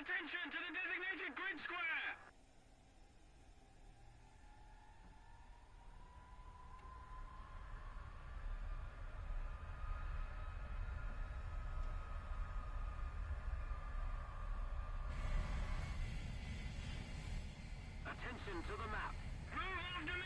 Attention to the designated grid square! Attention to the map. Move after me!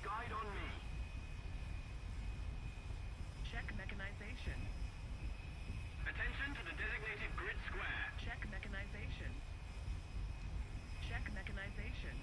Guide on me. Check mechanization. Attention to the designated grid square. Check mechanization. Check mechanization.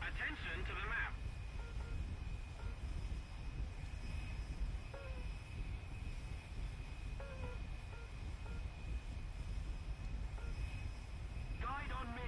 Attention to the map. Guide on me.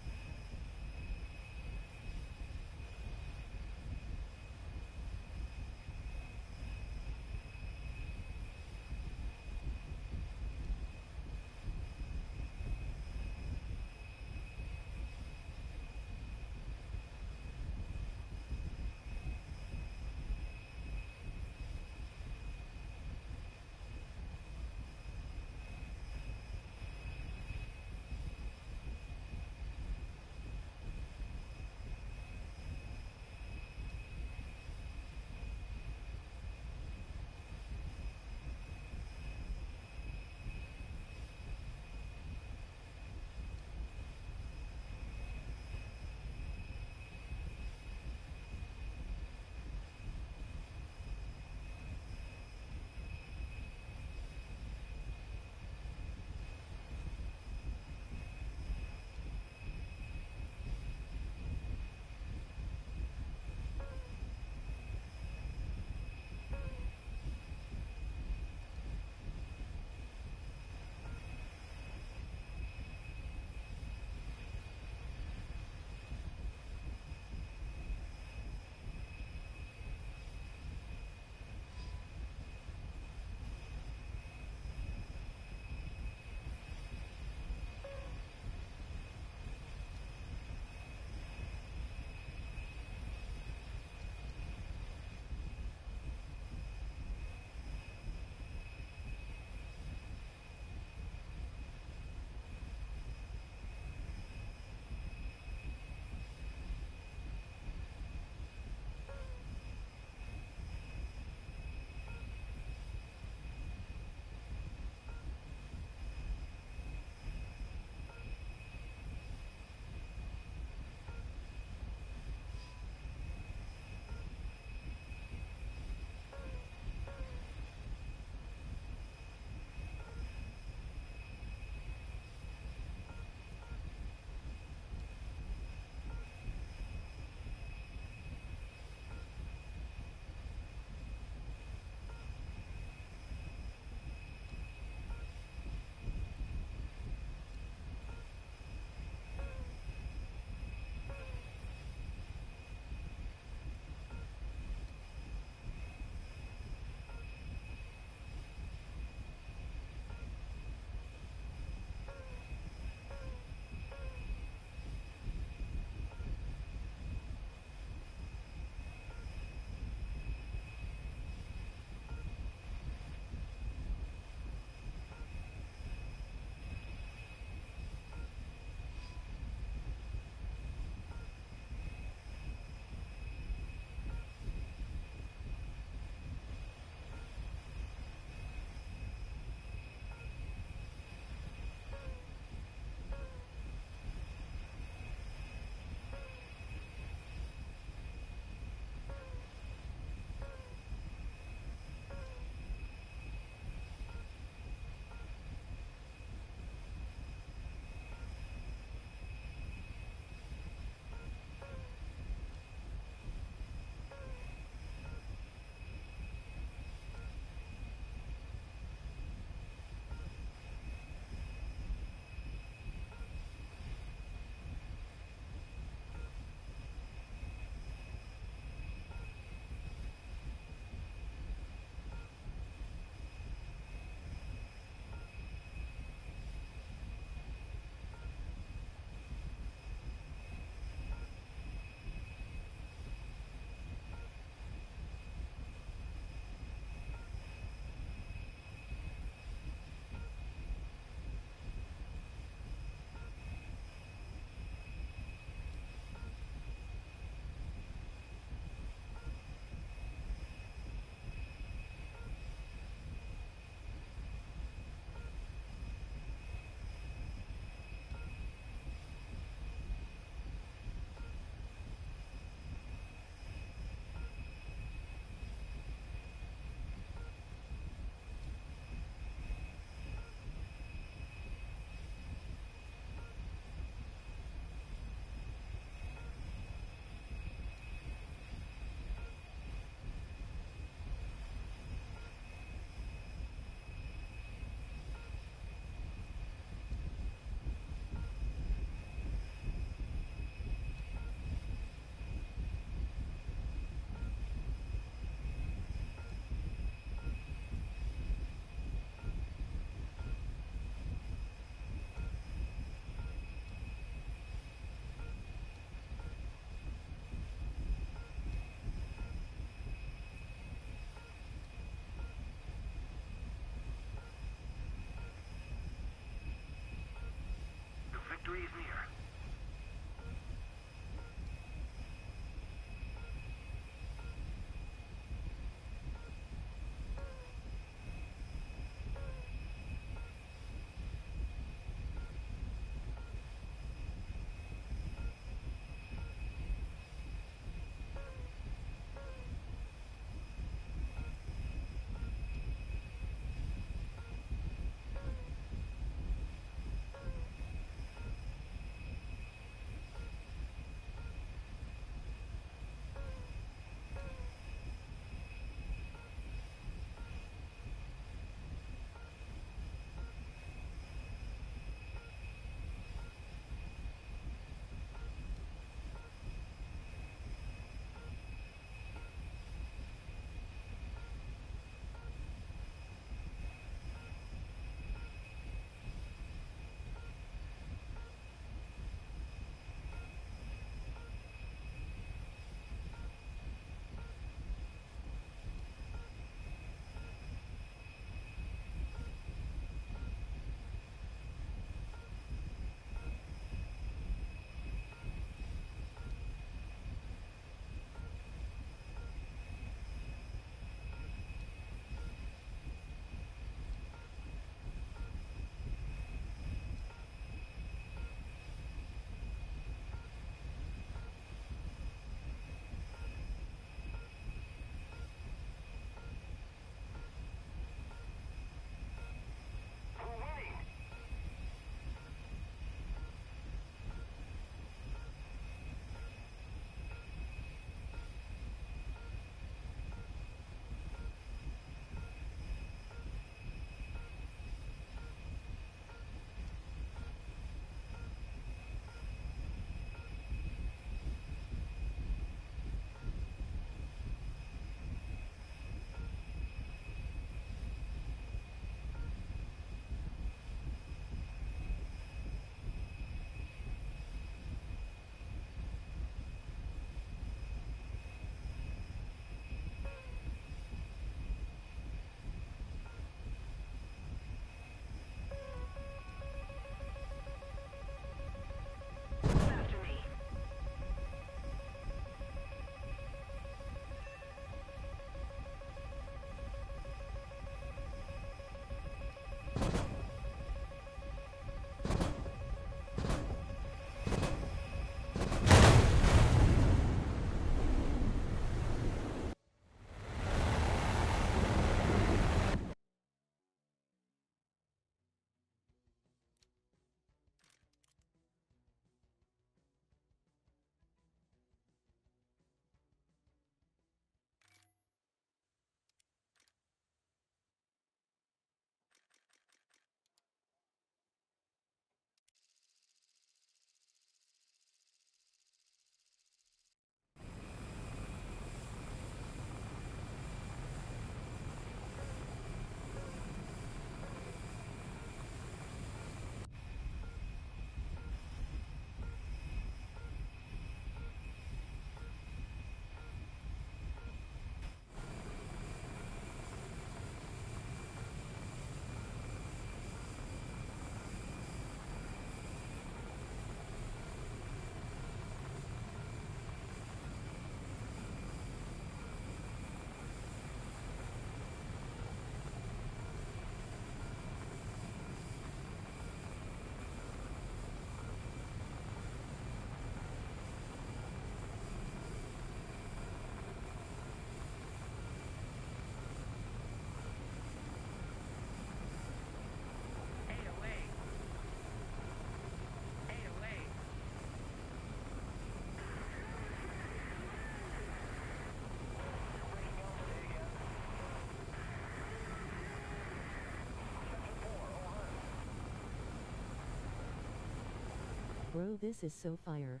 Bro, this is so fire.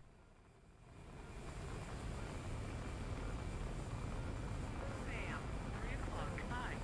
Sam, 3 o'clock. Hi.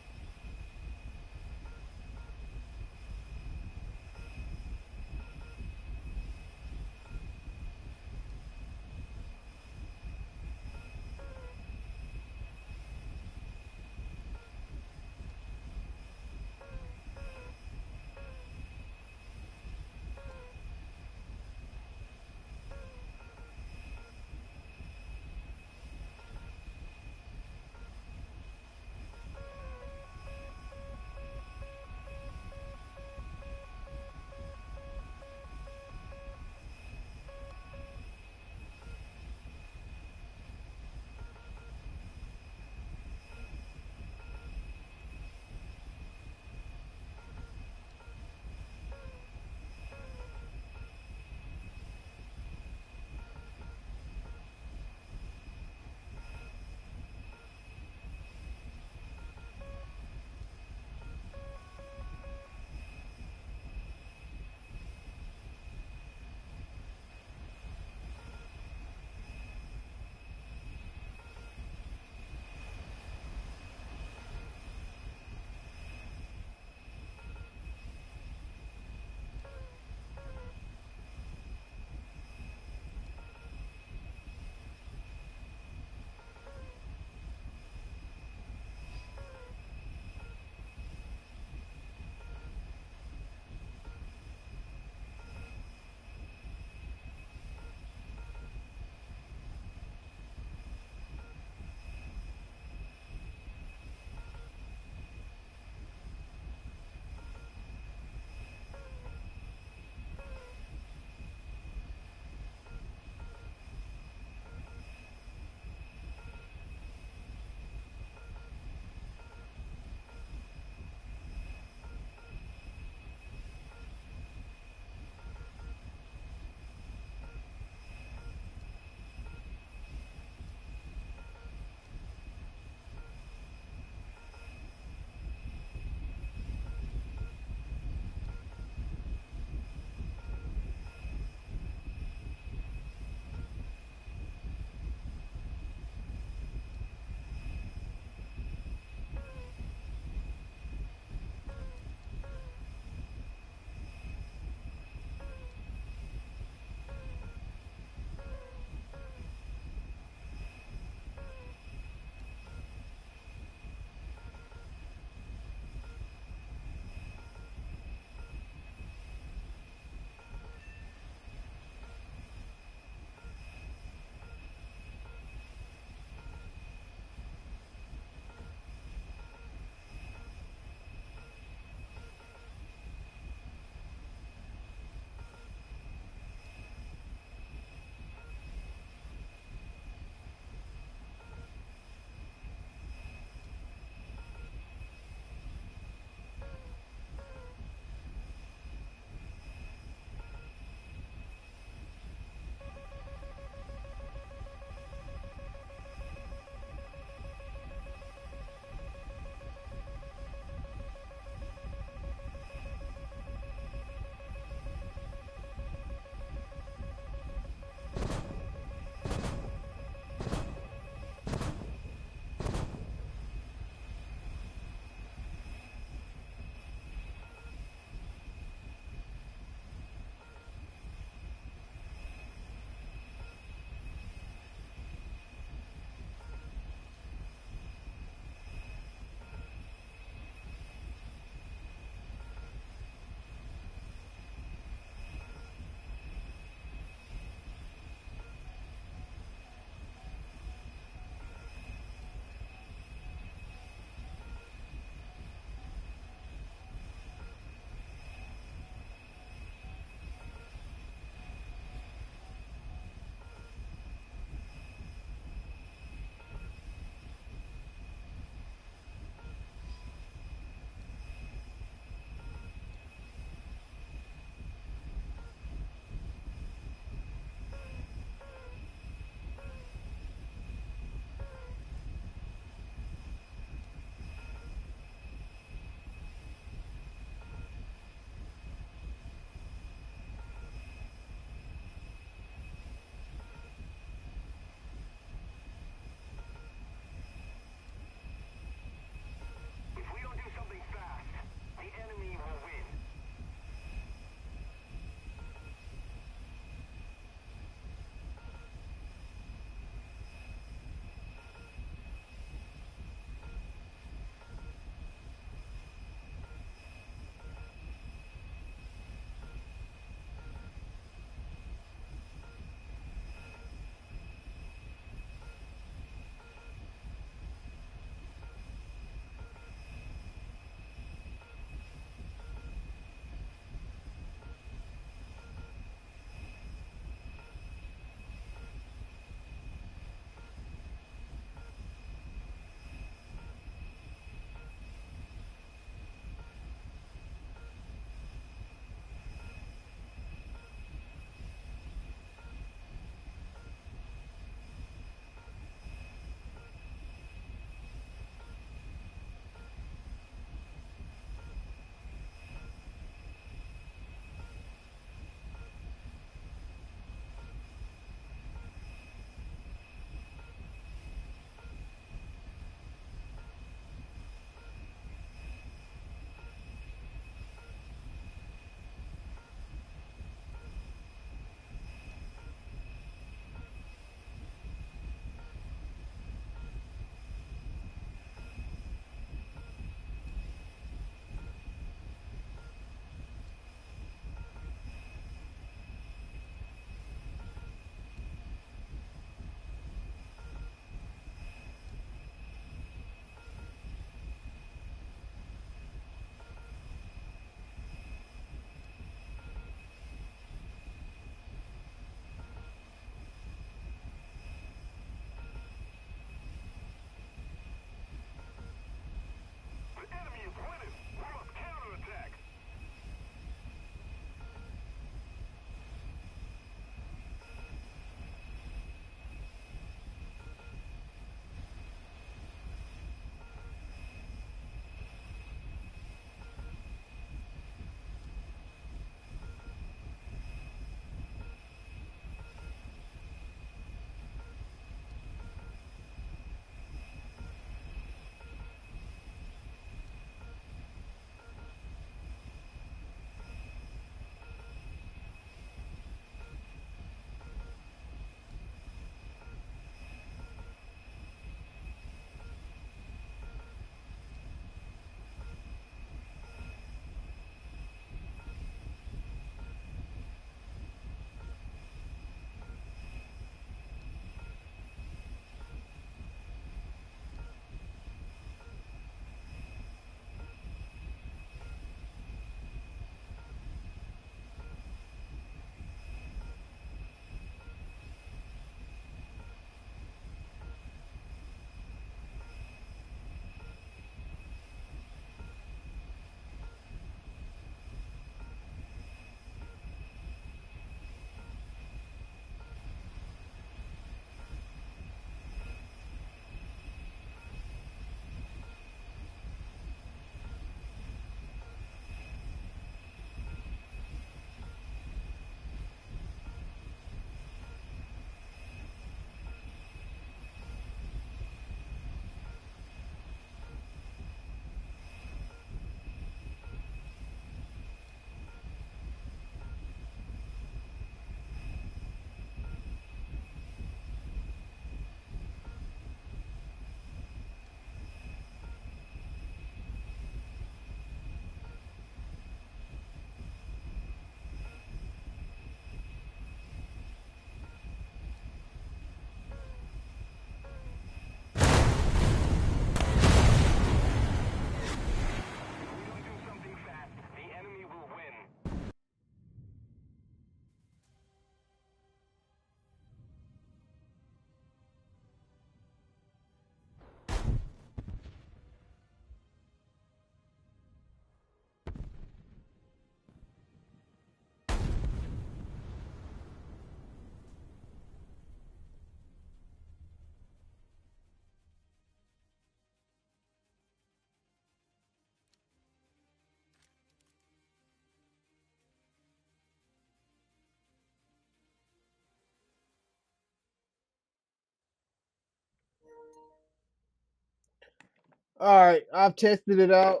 All right, I've tested it out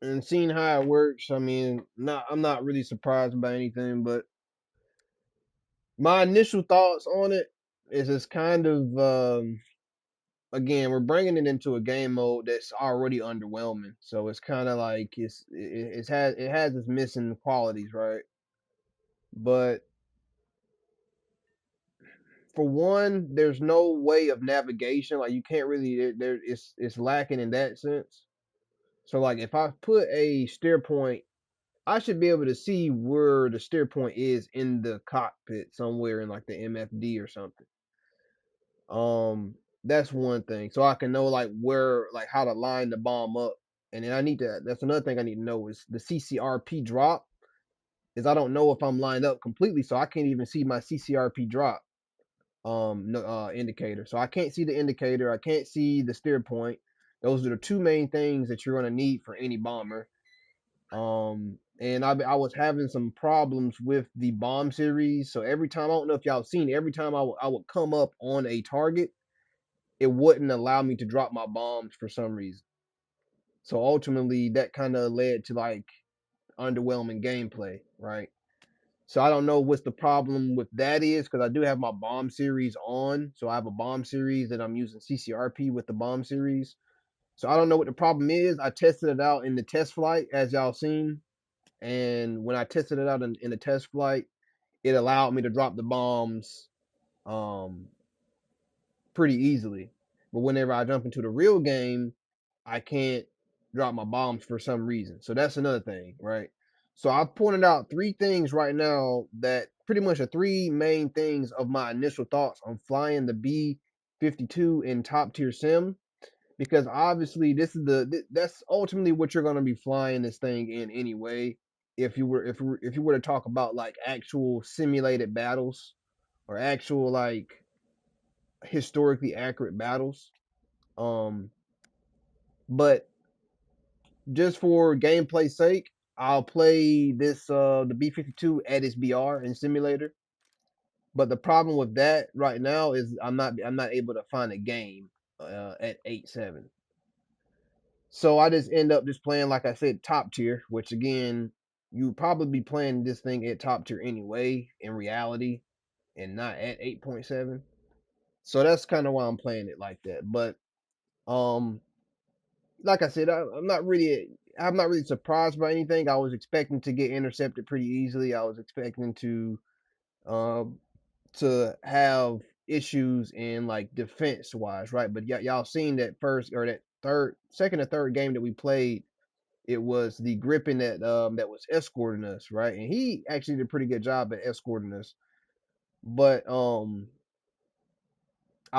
and seen how it works. I mean, I'm not really surprised by anything, but my initial thoughts on it is it's kind of again, we're bringing it into a game mode that's already underwhelming. So it's kind of like it has its missing qualities, right? But for one, there's no way of navigation. Like you can't really it's lacking in that sense. So like if I put a steer point, I should be able to see where the steer point is in the cockpit somewhere in like the MFD or something. That's one thing. So I can know like where like how to line the bomb up. And then that's another thing I need to know is the CCRP drop is I don't know if I'm lined up completely, so I can't even see my CCRP drop no, indicator. So I can't see the indicator, I can't see the steer point. Those are the two main things that you're gonna need for any bomber. And I was having some problems with the bomb series. So every time, I don't know if y'all seen it, every time I would come up on a target, it wouldn't allow me to drop my bombs for some reason. So ultimately, that kind of led to like underwhelming gameplay, right? So I don't know what's the problem with that is because I do have my bomb series on. So I have a bomb series that I'm using CCRP with the bomb series. So I don't know what the problem is. I tested it out in the test flight, as y'all seen. And when I tested it out in the test flight, it allowed me to drop the bombs um, pretty easily. But whenever I jump into the real game, I can't drop my bombs for some reason. So that's another thing, right? So I pointed out three things right now that pretty much are three main things of my initial thoughts on flying the B52 in top tier sim because obviously that's ultimately what you're going to be flying this thing in anyway. If you were to talk about like actual simulated battles or actual like historically accurate battles, um, but just for gameplay sake, I'll play the B52 at its BR in simulator. But the problem with that right now is I'm not able to find a game at 8.7. So I just end up just playing, like I said, top tier, which again, you would probably be playing this thing at top tier anyway, in reality, and not at 8.7. So that's kind of why I'm playing it like that. But um, like I said, I'm not really surprised by anything. I was expecting to get intercepted pretty easily. I was expecting um to have issues in like defense wise, right? But y'all seen that first or that second or third game that we played, it was the Grippin that was escorting us, right? And he actually did a pretty good job at escorting us. But our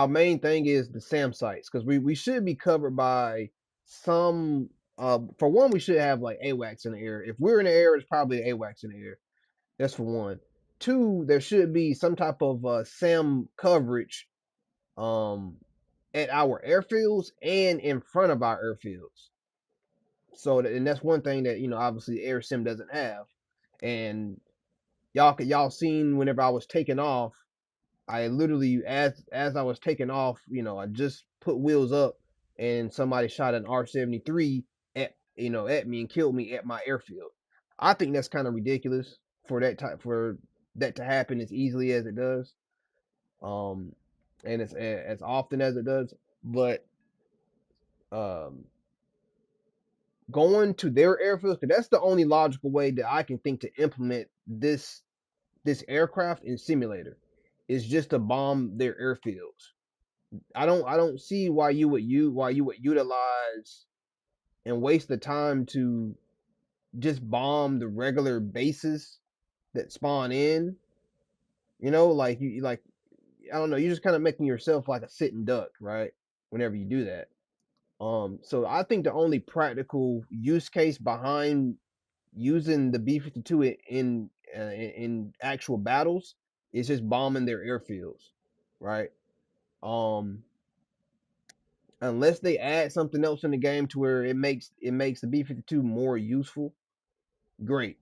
main thing is the SAM sites because we should be covered by some. For one, we should have like AWACS in the air. If we're in the air, it's probably AWACS in the air. That's for one. Two, there should be some type of SAM coverage um at our airfields and in front of our airfields. So and that's one thing that obviously air sim doesn't have. And y'all seen whenever I was taking off, I literally as I was taking off, I just put wheels up and somebody shot an R-73 at me and killed me at my airfield. I think that's kind of ridiculous for that to happen as easily as it does. Um and as often as it does, but um going to their airfields, cause that's the only logical way that I can think to implement this aircraft in simulator is just to bomb their airfields. I don't see why you would utilize and waste the time to just bomb the regular bases that spawn in. Like you like I don't know, you're just kind of making yourself like a sitting duck, right? Whenever you do that. So I think the only practical use case behind using the B52 in actual battles is just bombing their airfields, right? Um, unless they add something else in the game to where it makes the B52 more useful, great.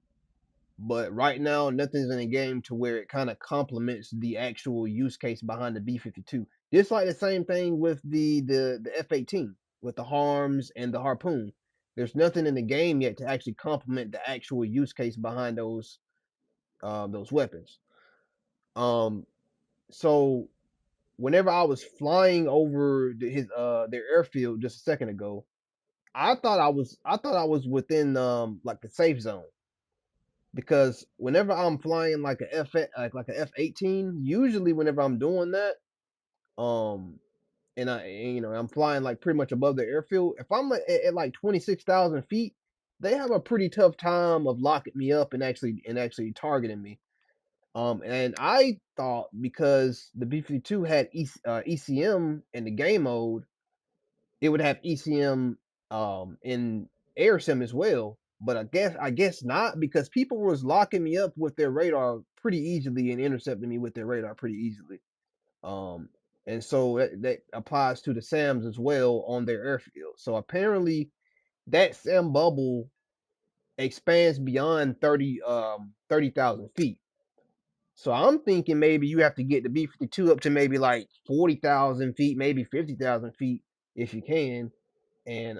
But right now, nothing's in the game to where it kind of complements the actual use case behind the B52. Just like the same thing with the F-18 with the harms and the harpoon. There's nothing in the game yet to actually complement the actual use case behind those weapons. Um, so whenever I was flying over their airfield just a second ago, I thought I was within like the safe zone because whenever I'm flying like a F-18, usually whenever I'm doing that, um, and I'm flying like pretty much above the airfield. If I'm at like 26,000 feet, they have a pretty tough time of locking me up and actually targeting me. And I thought because the B52 had ECM in the game mode, it would have ECM in air sim as well. But I guess not because people was locking me up with their radar pretty easily and intercepting me with their radar pretty easily. Um, and so that applies to the SAMs as well on their airfield. So apparently that SAM bubble expands beyond 30,000 feet. So I'm thinking maybe you have to get the B52 up to maybe like 40,000 feet, maybe 50,000 feet if you can, and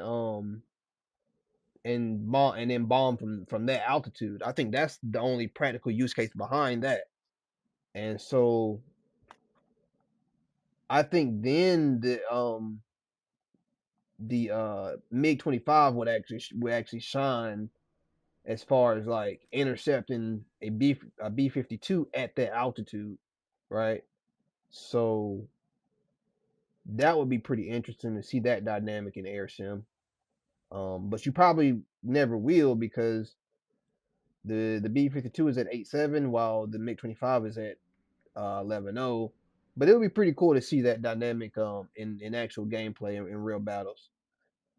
then bomb from that altitude. I think that's the only practical use case behind that. And so I think then the MiG 25 would actually shine as far as like intercepting a B52 at that altitude, right? So that would be pretty interesting to see that dynamic in air sim. But you probably never will because the B52 is at 8.7 while the MiG 25 is at 11.0. But it would be pretty cool to see that dynamic in actual gameplay in real battles.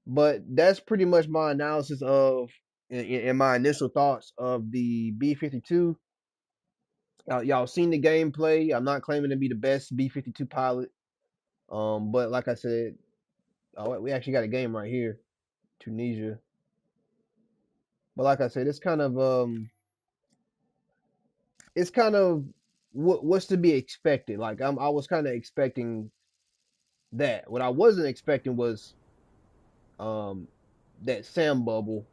But that's pretty much my analysis of and my initial thoughts of the B52. Y'all seen the gameplay. I'm not claiming to be the best B52 pilot. But like I said, we actually got a game right here, Tunisia. But like I said, it's kind of what's to be expected. Like I was kind of expecting that. What I wasn't expecting was um that SAM bubble.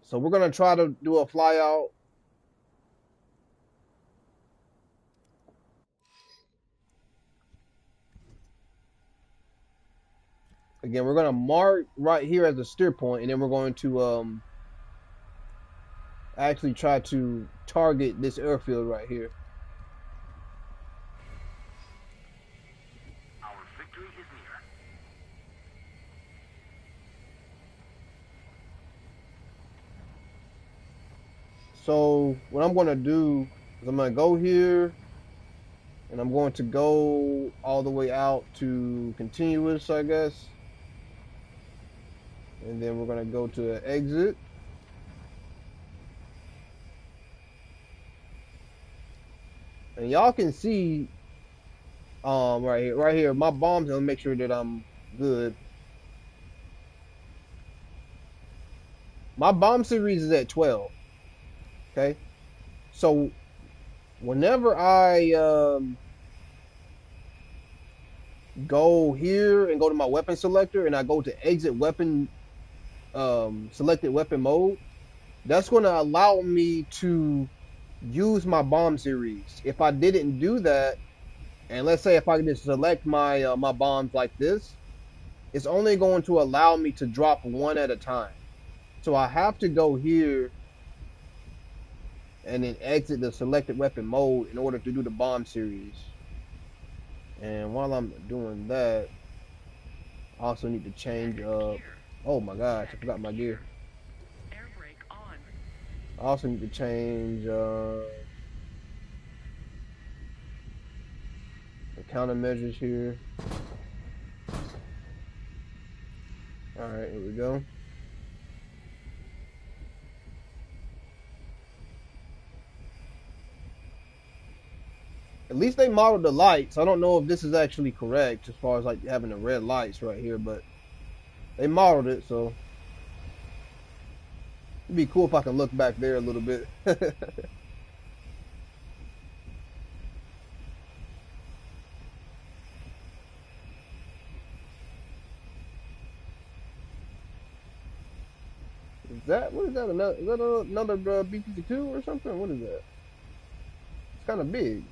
So we're gonna try to do a fly out. Again, we're gonna mark right here as a steer point, and then we're going to actually try to target this airfield right here. Our victory is near. So what I'm gonna do is I'm gonna go here, and I'm going to go all the way out to continuous, I guess, and then we're gonna go to exit. And y'all can see right here my bombs. I'll make sure that I'm good. My bomb series is at 12. Okay, so whenever I go here and go to my weapon selector and I go to exit weapon selected weapon mode, that's going to allow me to use my bomb series. If I didn't do that, and let's say if I just select my bombs like this, it's only going to allow me to drop one at a time. So I have to go here and then exit the selected weapon mode in order to do the bomb series. And while I'm doing that, I also need to change up. Oh my gosh, I forgot my gear. Air brake on. I also need to change the countermeasures here. All right, here we go. At least they modeled the lights. I don't know if this is actually correct as far as like having the red lights right here, but they modeled it, so it'd be cool if I can look back there a little bit. Is that, what is that? Another B52 or something? What is that? It's kind of big.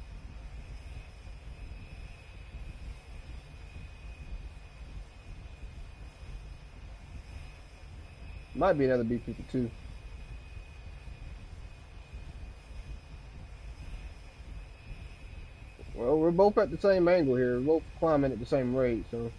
Might be another B52. Well, we're both at the same angle here. We're both climbing at the same rate, so.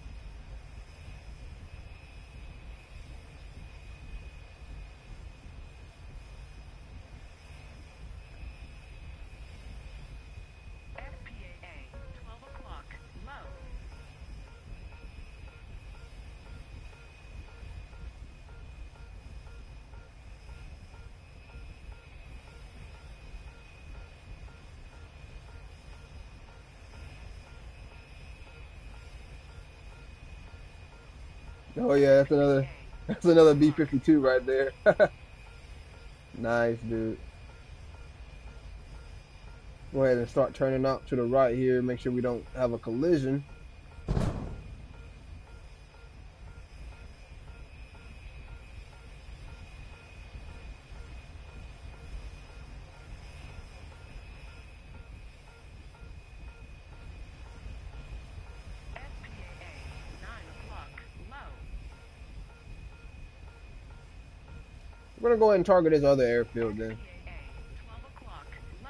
FPAA, 12 o'clock, low. Oh yeah, that's another B52 right there. Nice, dude. Go ahead and start turning up to the right here. Make sure we don't have a collision. FPAA, 9 o'clock, low. We're gonna go ahead and target this other airfield then. FPAA, 12 o'clock, low.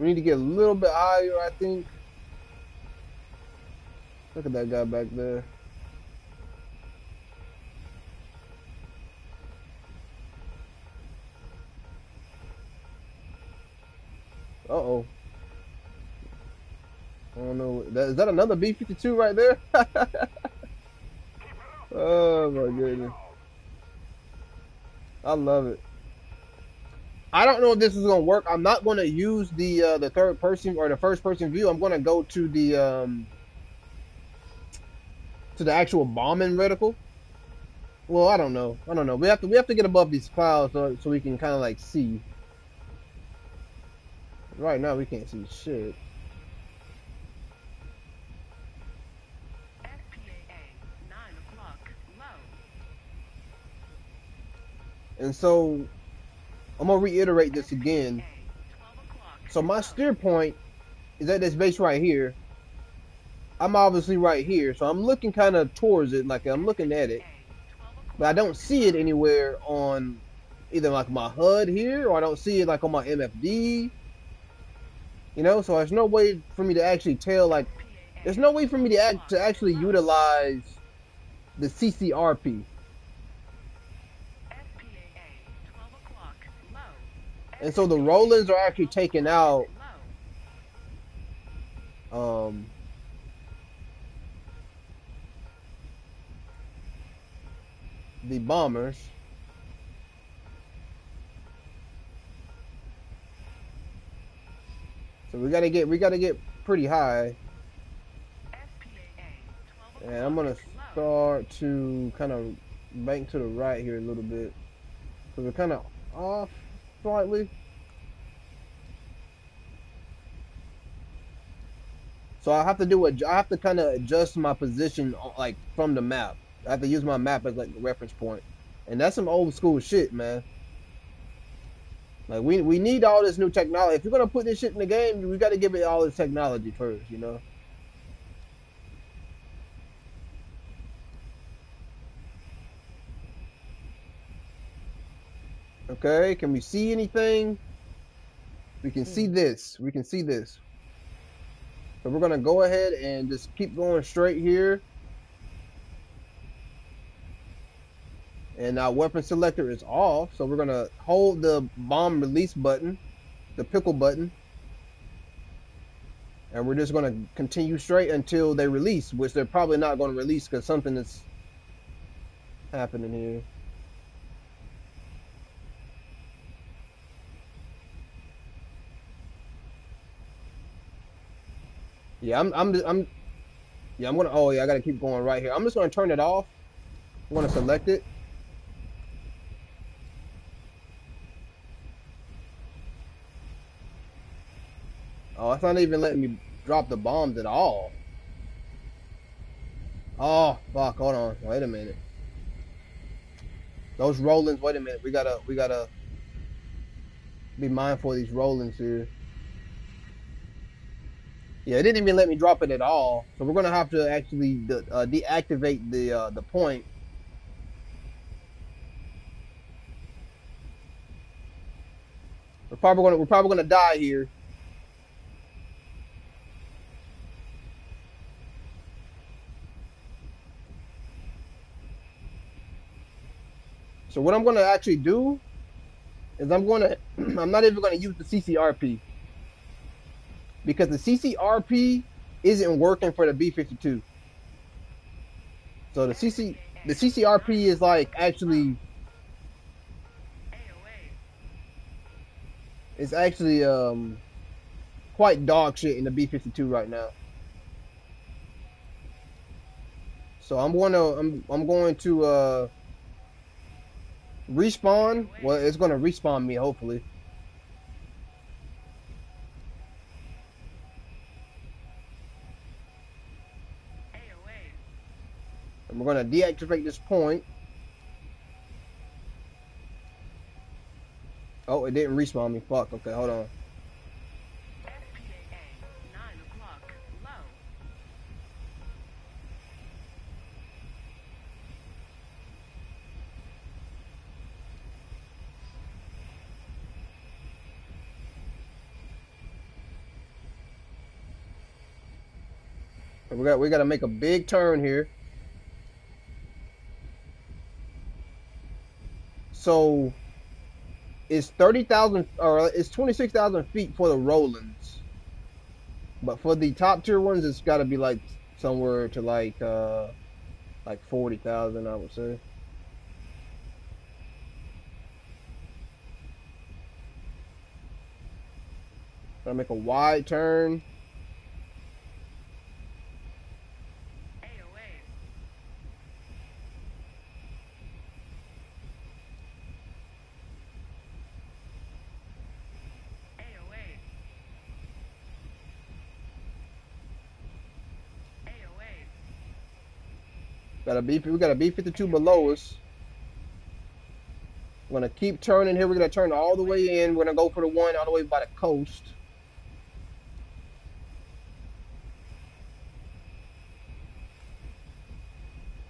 We need to get a little bit higher, I think. Look at that guy back there. Uh-oh. I don't know. Is that another B52 right there? Oh my goodness. I love it. I don't know if this is gonna work. I'm not gonna use the third person or the first person view. I'm gonna go to the actual bombing reticle. Well, I don't know. I don't know. We have to get above these clouds so we can kind of like see. Right now we can't see shit. FPAA, 9 o'clock, low. And so I'm gonna reiterate this again. FPAA, 12 o'clock, So my low. steer point is at this base right here. I'm obviously right here, so I'm looking kind of towards it, like I'm looking at it, FPAA, 12 but I o'clock, don't see it anywhere on either like my HUD here, or I don't see it like on my MFD. You know, so there's no way for me to actually tell. Like, there's no way for me to actually utilize the CCRP. FPAA, 12 o'clock, low. And so the Rollins are actually taking out the bombers. So we gotta get pretty high. And I'm gonna start to kind of bank to the right here a little bit. So we're kind of off slightly. So I have to kind of adjust my position like from the map. I have to use my map as like the reference point. And that's some old school shit, man. Like we need all this new technology. If you're gonna put this shit in the game, we gotta give it all this technology first, you know? Okay, can we see anything? We can see this. We can see this. So we're gonna go ahead and just keep going straight here. And our weapon selector is off. So we're gonna hold the bomb release button, the pickle button. And we're just gonna continue straight until they release, which they're probably not gonna release because something is happening here. Yeah, I'm gonna, oh yeah, I gotta keep going right here. I'm just gonna turn it off. I'm gonna select it. Oh, it's not even letting me drop the bombs at all. Oh, fuck. Hold on. Wait a minute. Those rollings. Wait a minute. We gotta be mindful of these rollings here. Yeah, it didn't even let me drop it at all. So we're gonna have to actually deactivate the point. We're probably gonna die here. So what I'm gonna actually do is I'm not even gonna use the CCRP because the CCRP isn't working for the B52. So the CCRP is like actually AOA. it's actually quite dog shit in the B52 right now. So I'm going to respawn. Well, it's gonna respawn me hopefully. AOA. And we're gonna deactivate this point. Oh, it didn't respawn me. Fuck. Okay, hold on. SPAA. 9 o'clock. Low. We gotta make a big turn here. So it's 30,000 or it's 26,000 feet for the Rollins, but for the top tier ones, it's got to be like somewhere to like 40,000, I would say. Gotta make a wide turn. AOA. AOA. AOA. We got a B52 below us. We're gonna keep turning here. We're gonna turn all the way in. We're gonna go for the one all the way by the coast.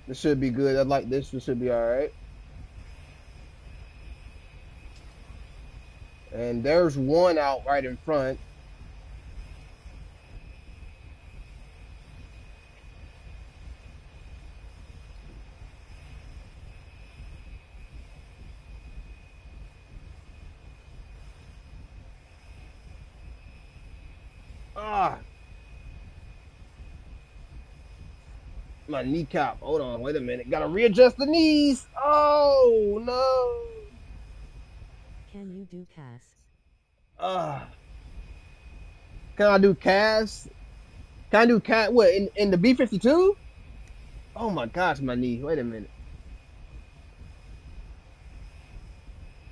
This should be good. I like this. This should be all right. And there's one out right in front. Ah, my kneecap. Hold on. Wait a minute. Gotta readjust the knees. Oh no. Can you do CAS? Ah, can I do cast? Can I do cat? What in the B52? Oh my gosh, my knee. Wait a minute.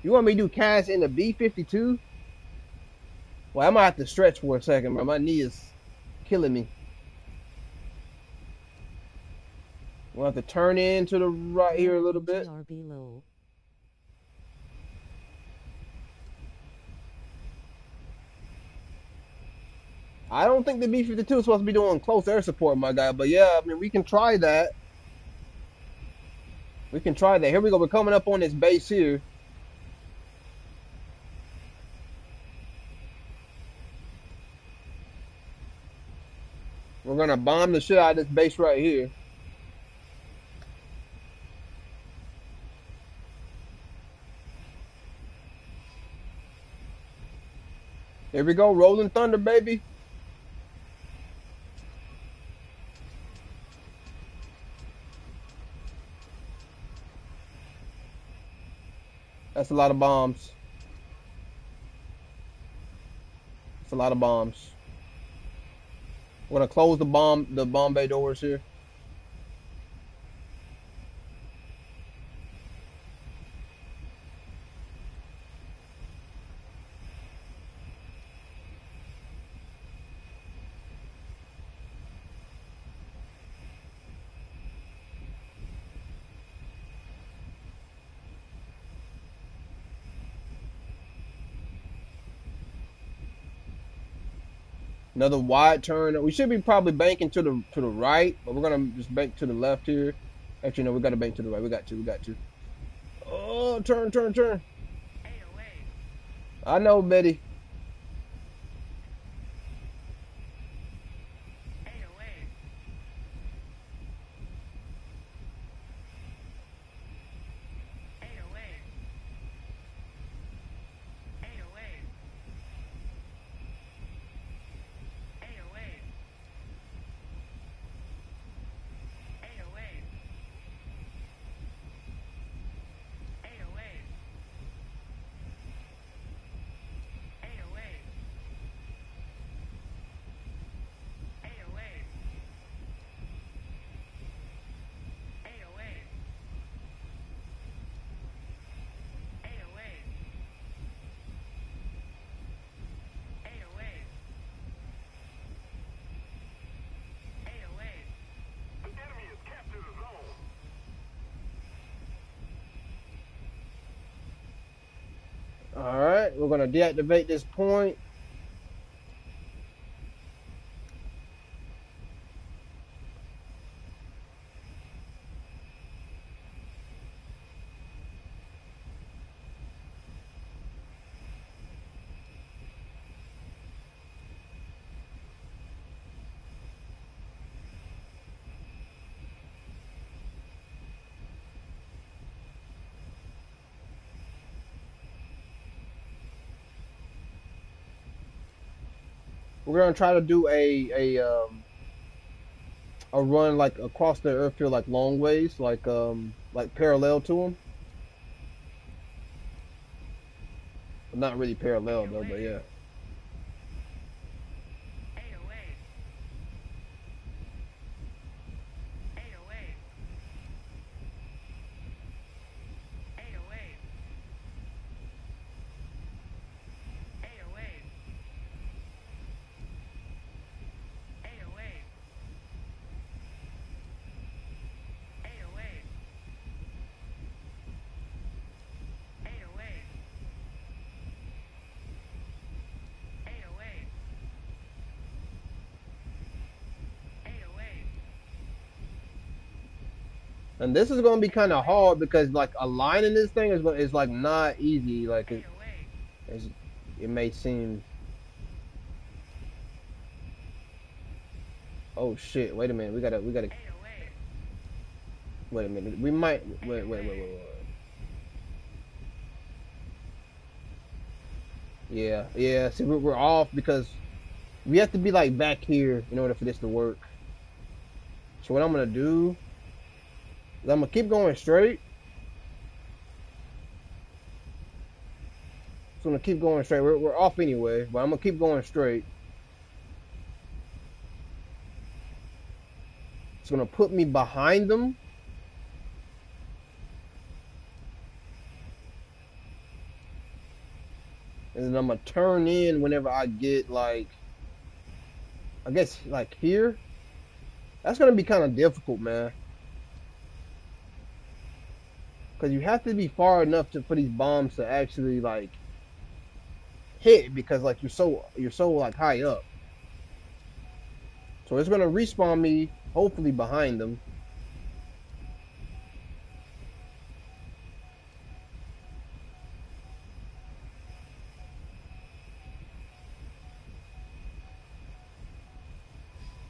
You want me to do cast in the B52? Well, I might have to stretch for a second, bro. My knee is killing me. We'll have to turn in to the right here a little bit. GRB low. I don't think the B52 is supposed to be doing close air support, my guy. But yeah, I mean, we can try that. We can try that. Here we go. We're coming up on this base here. We're gonna bomb the shit out of this base right here. Here we go, rolling thunder, baby. That's a lot of bombs. That's a lot of bombs. We're gonna close the bomb bay doors here. Another wide turn. We should be probably banking to the right, but we're gonna just bank to the left here. Actually, no, we gotta bank to the right. We got to. We got to. Oh, turn, turn, turn. AOA. I know, Betty. AOA. AOA. AOA. AOA. AOA. AOA. AOA. AOA. AOA. AOA. AOA. AOA. The enemy has captured the zone. All right, we're gonna deactivate this point. We're gonna try to do a run like across the airfield, like long ways, like parallel to them. Not really parallel though, but yeah. AOA. AOA. AOA. AOA. AOA. AOA. AOA. AOA. AOA. And this is gonna be kind of hard because like aligning this thing is like not easy. Like AOA. it's, it may seem. Oh shit! Wait a minute. We gotta. AOA. Wait a minute. We might. Wait. Yeah, yeah. See, we're off because we have to be like back here in order for this to work. So what I'm gonna do is I'm gonna keep going straight. So I'm gonna keep going straight. We're off anyway, but I'm gonna keep going straight. It's gonna put me behind them. And then I'm gonna turn in whenever I get like, I guess like here. That's gonna be kind of difficult, man. Because you have to be far enough for these bombs to actually like hit because like you're so like high up. So it's gonna respawn me hopefully behind them.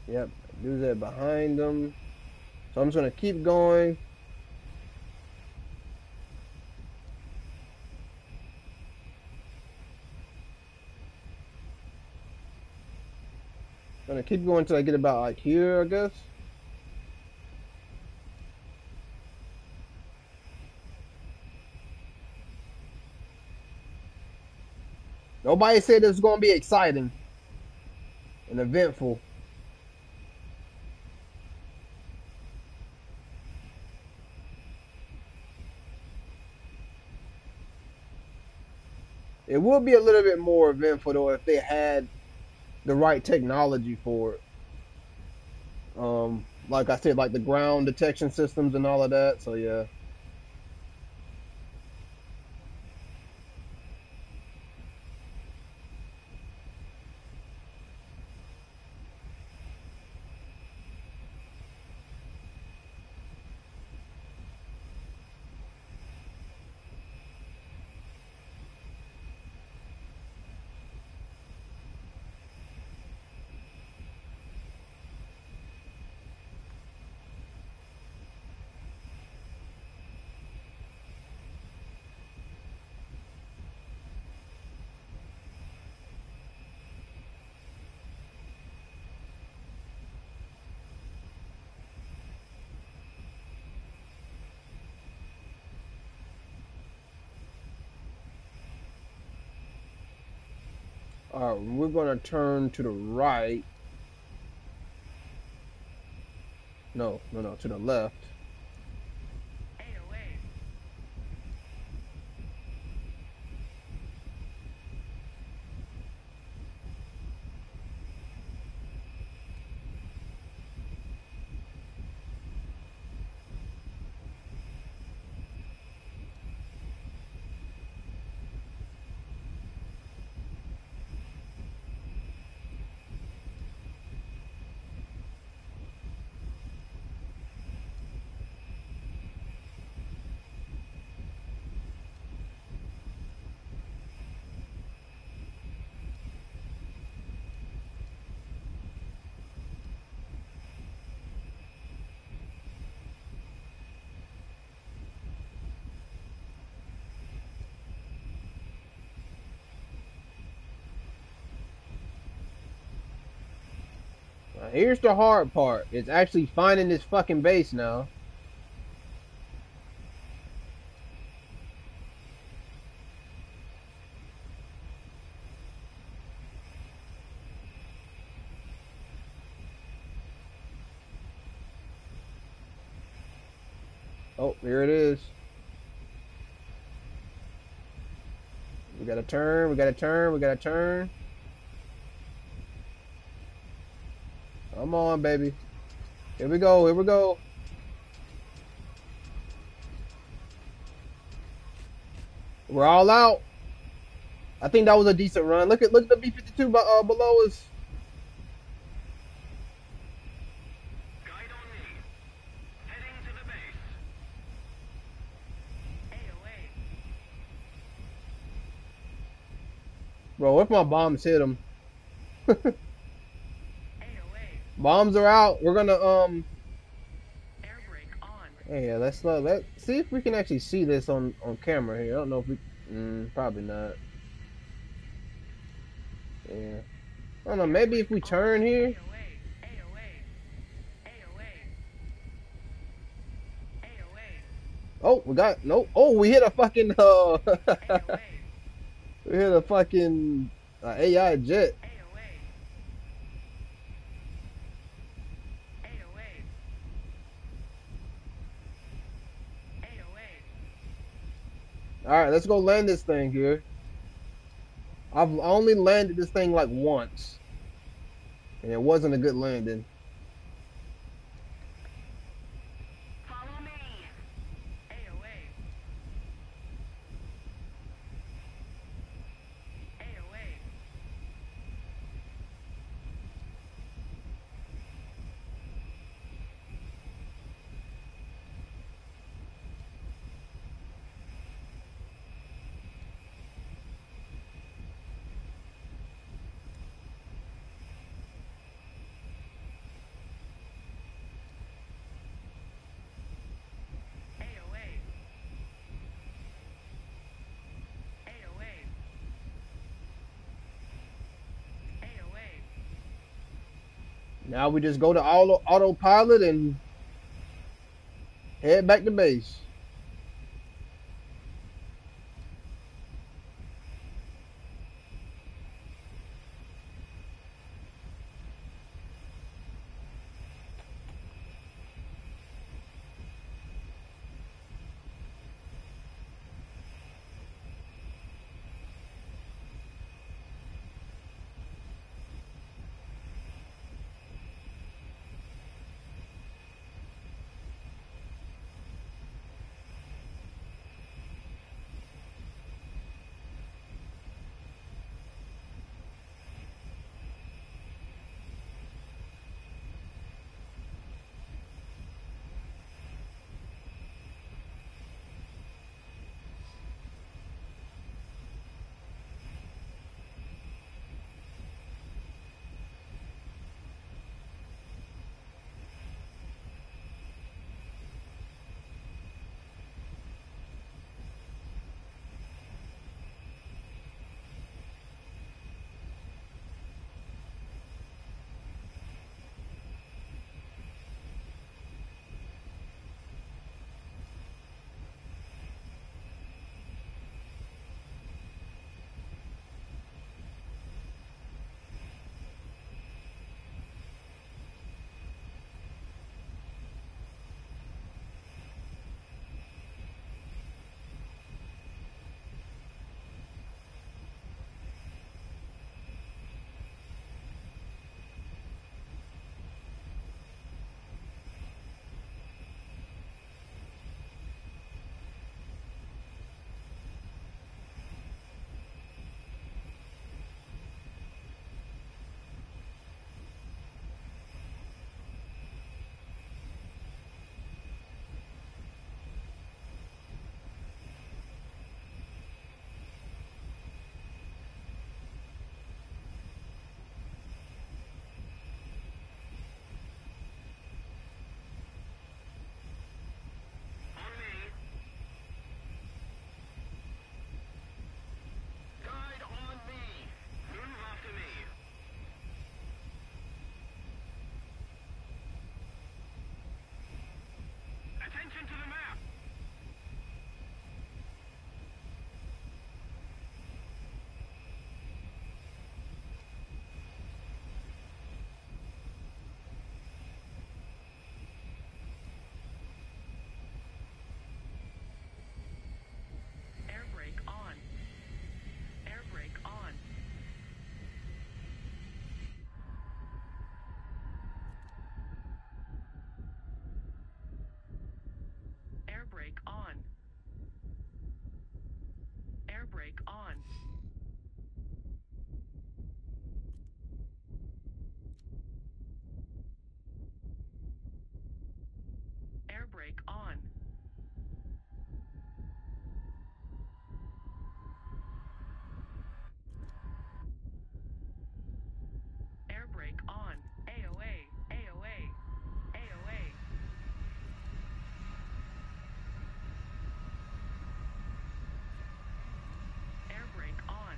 Yep, do that behind them. So I'm just gonna keep going. Gonna keep going until I get about like here, I guess. Nobody said it's gonna be exciting and eventful. It would be a little bit more eventful though if they had the right technology for it. Like I said, like the ground detection systems and all of that. So yeah. All right, we're gonna turn to the right. No, to the left. AOA. Now, here's the hard part. It's actually finding this fucking base now. Oh, here it is. We gotta turn, we gotta turn, we gotta turn. Come on, baby. Here we go, here we go. We're all out. I think that was a decent run. Look at the B52 below us. Guide on me. Heading to the base. AOA. Bro, if my bombs hit him. AOA. Bombs are out. We're gonna Air brake on. yeah, let's see if we can actually see this on camera here. I don't know if we probably not. Yeah. I don't know, maybe if we turn here. AOA. AOA. AOA. AOA. Oh, we got no. Oh, we hit a fucking AOA. we hit a fucking AI jet. AOA. AOA. AOA. All right, let's go land this thing here. I've only landed this thing like once, and it wasn't a good landing. Follow me. AOA. AOA. AOA. AOA. AOA. Now we just go to autopilot and head back to base. brake on. Air brake on. AOA, AOA, AOA. Air brake on.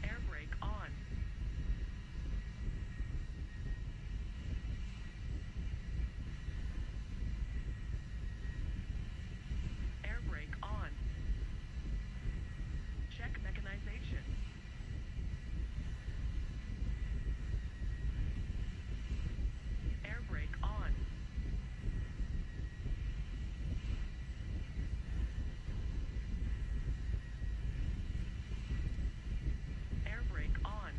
Air brake on. Air brake on. Check mechanization. Air brake on. Air brake on.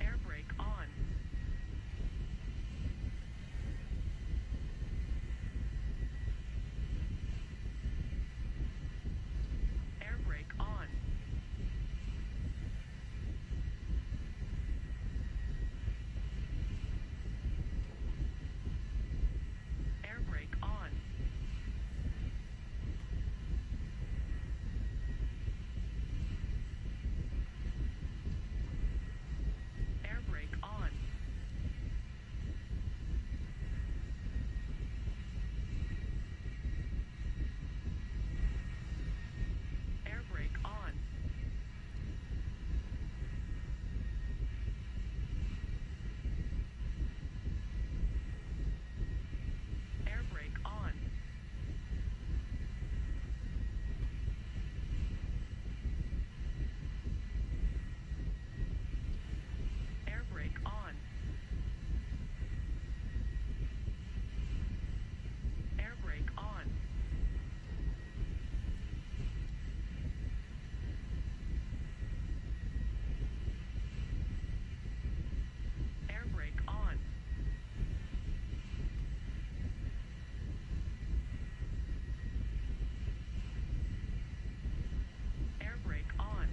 Air brake on. Air brake on. Air brake on. Air brake on. Air brake on. Air brake on. Air brake on. Air brake on. Air brake on. Air brake on.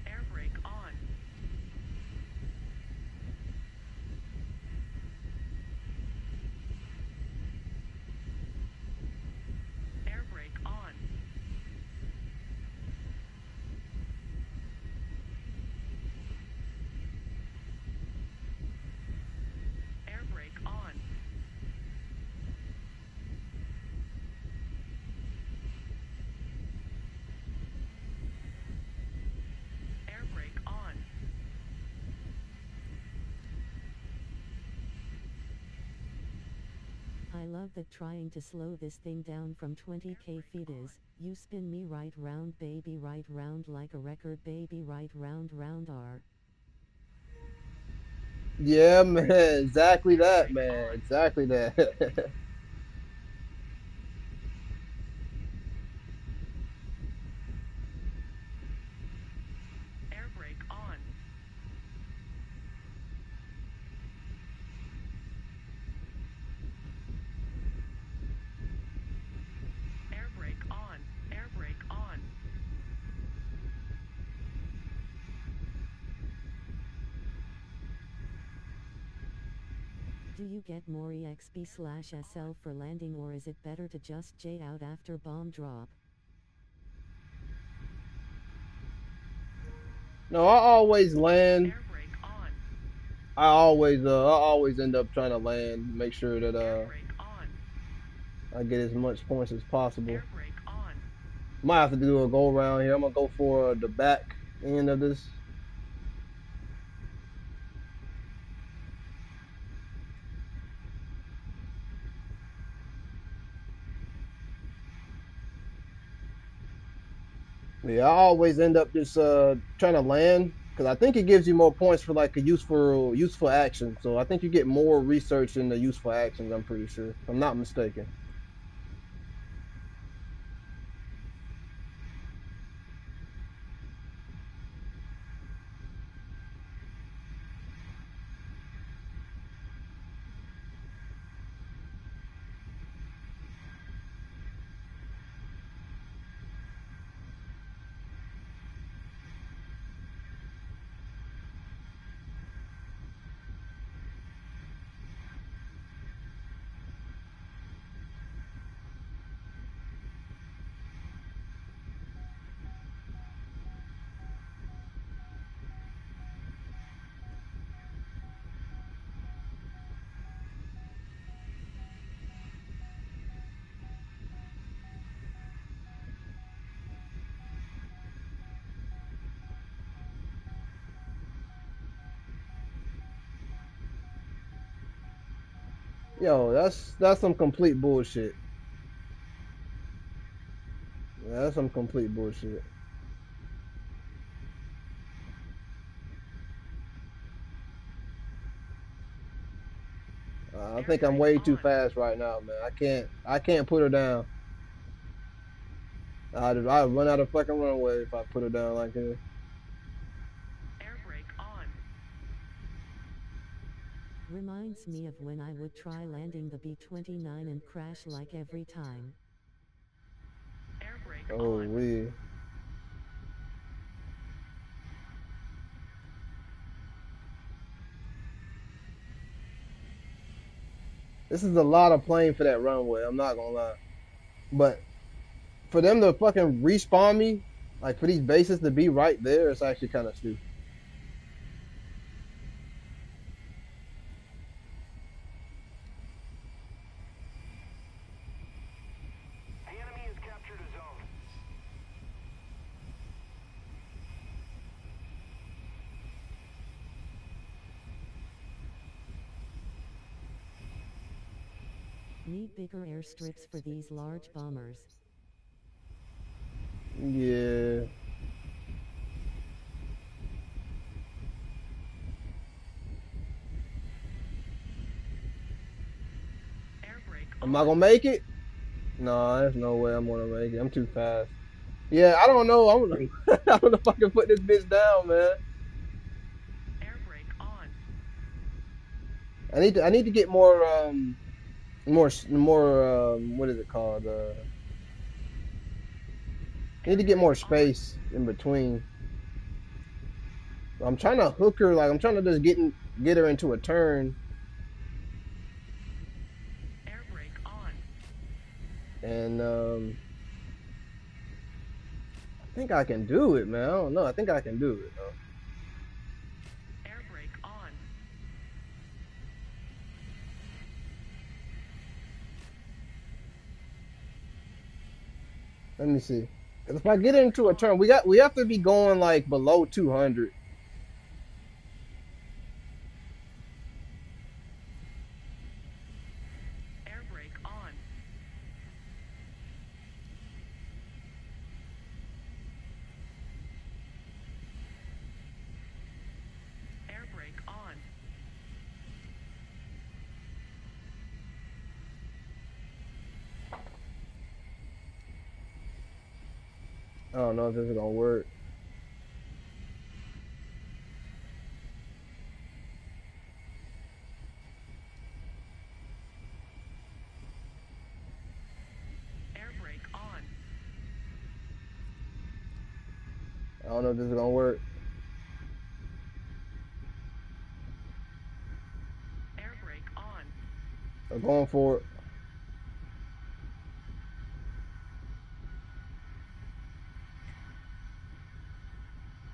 Air brake on. Air brake on. Air brake on. Air brake on. I love that trying to slow this thing down from 20k feet is, you spin me right round baby right round like a record baby right round round R. Yeah, man. Exactly that, man. Exactly that. Air brake on. Air brake on. Air brake on. Do you get more EXP/SL for landing, or is it better to just J out after bomb drop? No, I always land. Air brake on. I always end up trying to land, make sure that Air brake on. I get as much points as possible. Air brake on. Might have to do a go around here. I'm gonna go for the back end of this. Yeah, I always end up just trying to land because I think it gives you more points for like a useful action. So I think you get more research in the useful actions. I'm pretty sure, if I'm not mistaken. Yo, that's some complete bullshit. Yeah, that's some complete bullshit. I think I'm way too fast right now, man. I can't put her down. I'd run out of fucking runway if I put her down like this. Air brake on. Reminds me of when I would try landing the B-29 and crash like every time. Air brake Oh, on. we. This is a lot of plane for that runway. I'm not gonna lie, but for them to fucking respawn me, like for these bases to be right there, it's actually kind of stupid. The enemy has captured a zone. Need bigger airstrips for these large bombers. Yeah. Air brake Am I on. gonna make it? No, there's no way I'm gonna make it. I'm too fast. Yeah, I don't know. I don't know if I can put this bitch down, man. Air brake on. I need to get more more what is it called? I need to get more space in between. I'm trying to hook her, like I'm trying to just get her into a turn, Air brake on. and I think I can do it, man. I don't know. I think I can do it though. Air brake on. Let me see. 'Cause if I get into a turn, we have to be going like below 200. Air brake on. Air brake on. I don't know if this is gonna work. Air brake on. I don't know if this is gonna work. Air brake on. I'm going for it.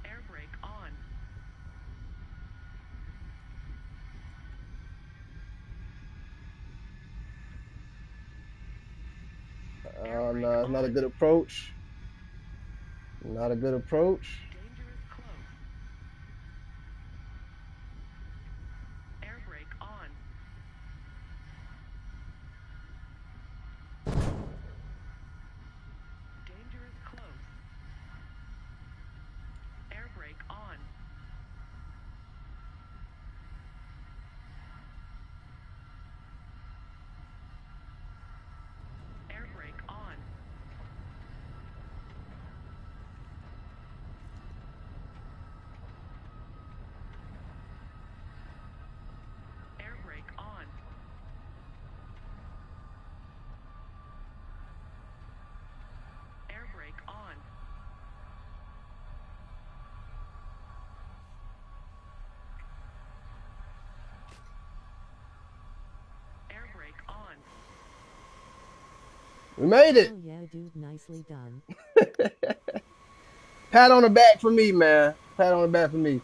Air brake on. No, it's not a good approach. Not a good approach. Dangerous close. Air brake on. Dangerous close. Air brake on. Air brake on. Air brake on. Air brake on. Air brake on. We made it. Oh yeah, dude, nicely done. Pat on the back for me, man. Pat on the back for me.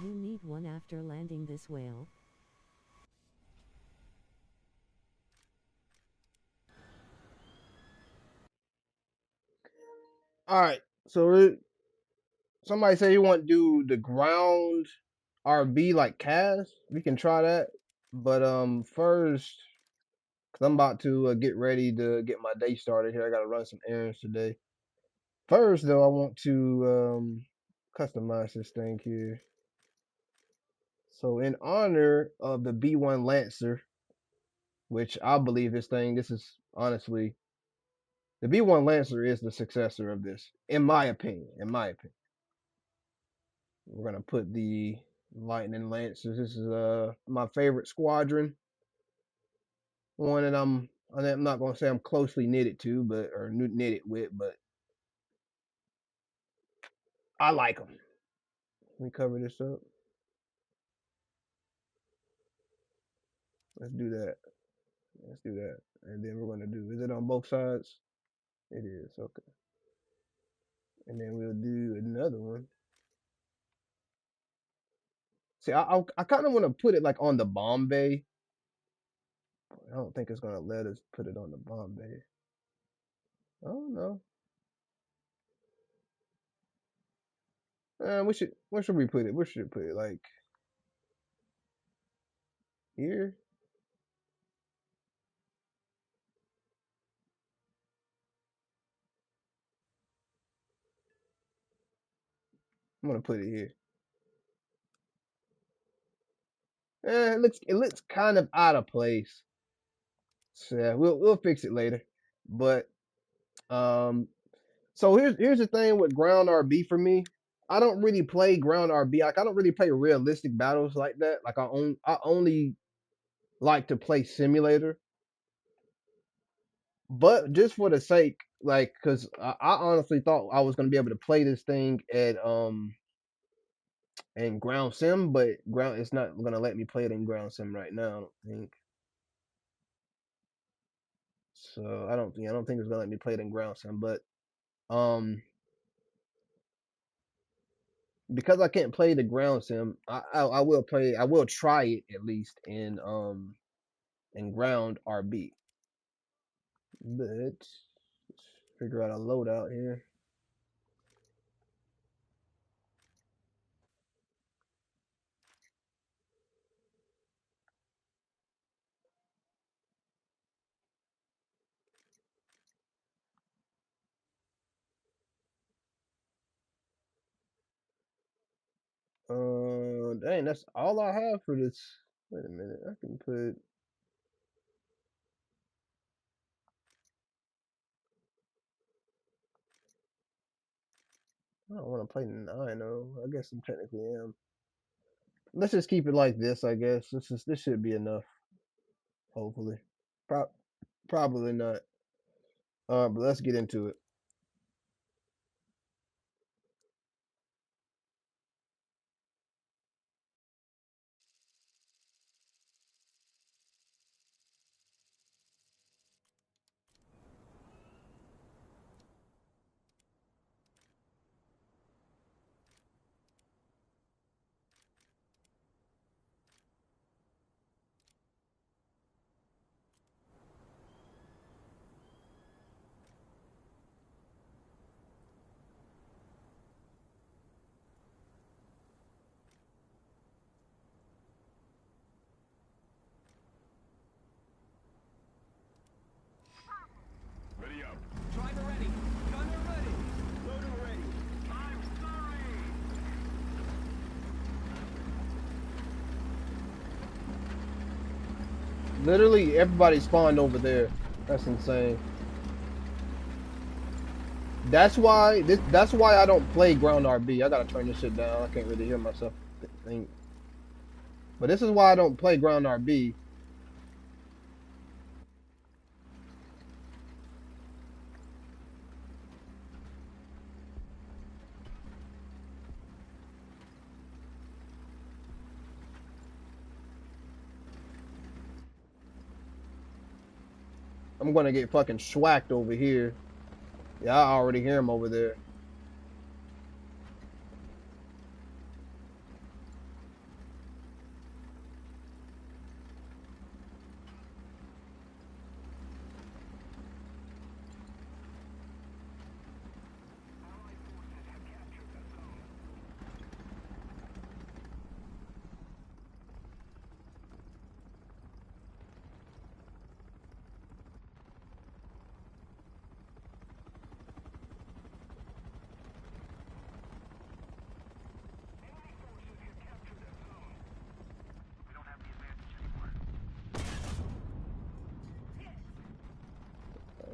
You need one after landing this whale. All right. So somebody say you want to do the ground RB like Cass. We can try that. But first, cause I'm about to get ready to get my day started here. I gotta run some errands today. First, though, I want to customize this thing here. So, in honor of the B1 Lancer, which I believe this is honestly, the B1 Lancer is the successor of this, in my opinion. In my opinion, we're gonna put the Lightning Lancers. This is my favorite squadron, one that I'm not gonna say I'm closely knitted to, but or knitted with, but I like them. Let me cover this up. Let's do that. Let's do that. And then we're gonna do. Is it on both sides? It is. Okay. And then we'll do another one. See, I kind of want to put it like on the bomb bay. I don't think it's gonna let us put it on the bomb bay. Oh no. We should. Where should we put it? Where should we put it? Like here. I'm gonna put it here. It looks kind of out of place. So yeah, we'll fix it later. But um, so here's the thing with ground RB for me. I don't really play ground RB. Like I don't really play realistic battles like that. Like I only like to play simulator. But just for the sake, like, cause I honestly thought I was gonna be able to play this thing at in ground sim, but ground it's not gonna let me play it in ground sim right now. I don't think. So I don't think it's gonna let me play it in ground sim. But um, because I can't play the ground sim, I will play. I will try it at least in ground RB. But let's figure out a loadout here. Dang, that's all I have for this. Wait a minute, I can put. I don't want to play 9-0. I guess I'm technically am. Let's just keep it like this. I guess this should be enough. Hopefully, Pro- probably not. But let's get into it. Ready up. Driver ready. Gunner ready. Loader ready. I'm sorry. Literally, everybody spawned over there. That's insane. That's why I don't play ground RB. I gotta turn this shit down. I can't really hear myself think. But this is why I don't play ground RB. I'm gonna get fucking schwacked over here. Yeah, I already hear him over there.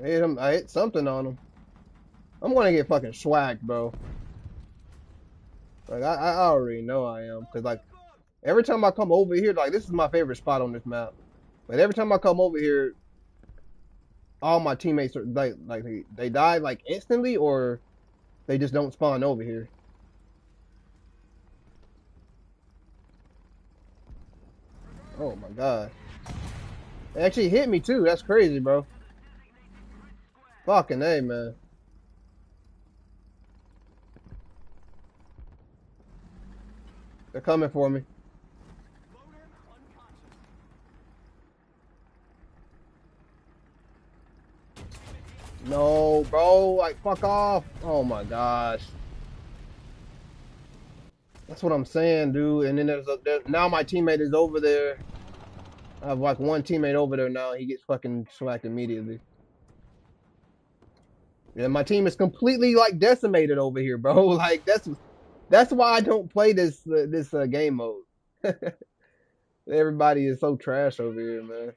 hit him. I hit something on him. I'm gonna get fucking swagged, bro. Like I already know I am, cause like every time I come over here, like this is my favorite spot on this map. But every time I come over here, all my teammates are they die like instantly, or they just don't spawn over here. Oh my god. They actually hit me too. That's crazy, bro. Fucking A, man. They're coming for me. No, bro. Like, fuck off. Oh my gosh. That's what I'm saying, dude. And then now my teammate is over there. I have like one teammate over there now. He gets fucking swacked immediately. Yeah, my team is completely like decimated over here, bro. Like that's why I don't play this game mode. Everybody is so trash over here, man.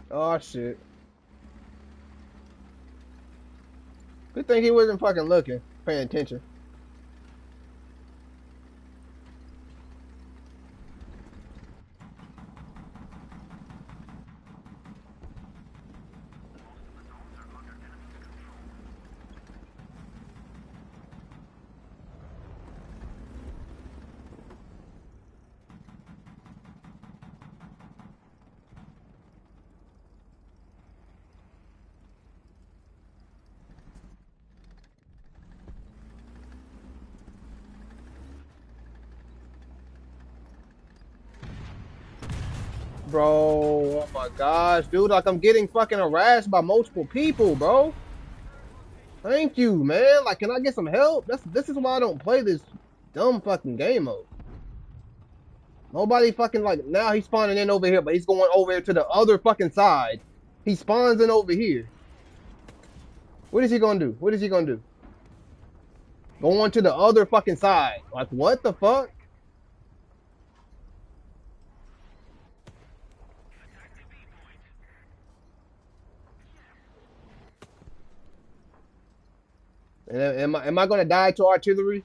Oh shit. Good thing he wasn't fucking looking, paying attention. Bro, oh my gosh, dude, like I'm getting fucking harassed by multiple people, bro. Thank you, man. Like, can I get some help? This is why I don't play this dumb fucking game mode. Nobody fucking like now he's spawning in over here, but he's going over here to the other fucking side. He spawns in over here. What is he gonna do? What is he gonna do? Going to the other fucking side. Like what the fuck? And am I gonna die to artillery?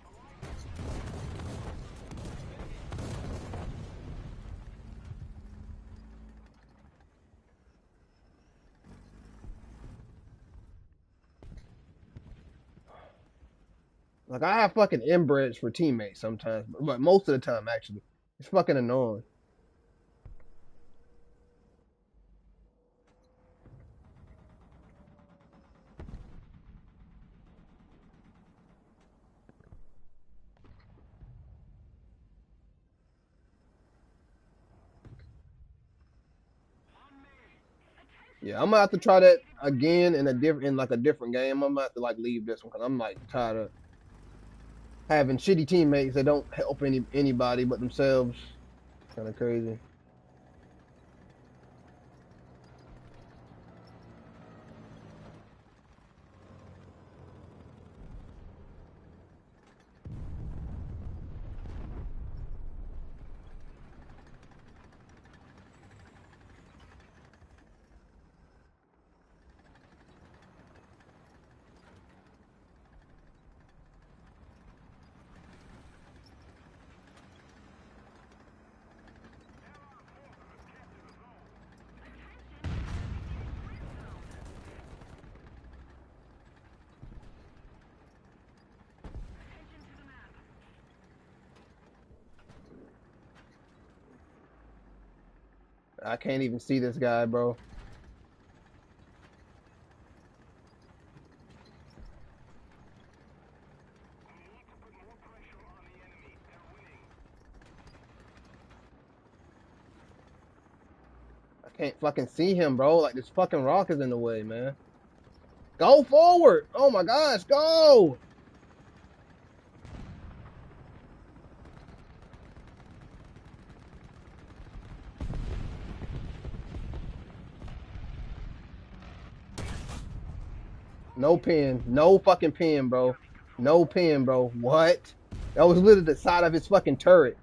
Like I have fucking inbreds for teammates sometimes, but most of the time actually, it's fucking annoying. Yeah, I'm gonna have to try that again in a different game. I'm gonna have to like leave this one because I'm like tired of having shitty teammates that don't help anybody but themselves. Kind of crazy. I can't even see this guy, bro. Can't fucking see him, bro. Like this fucking rock is in the way, man. Go forward. Oh my gosh, go. No pin. No fucking pin, bro. No pin, bro. What? That was literally the side of his fucking turret.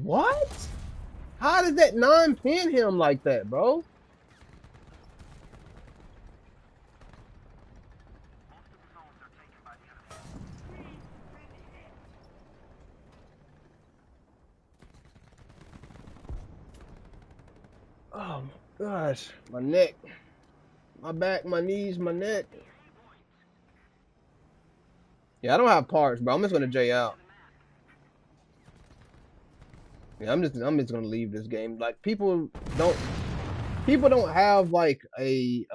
What? How did that non-pin him like that, bro? Oh my gosh. My neck. My back, my knees, my neck. Yeah, I don't have parts, bro. I'm just gonna J out. Yeah, I'm just gonna leave this game. Like don't people don't have like they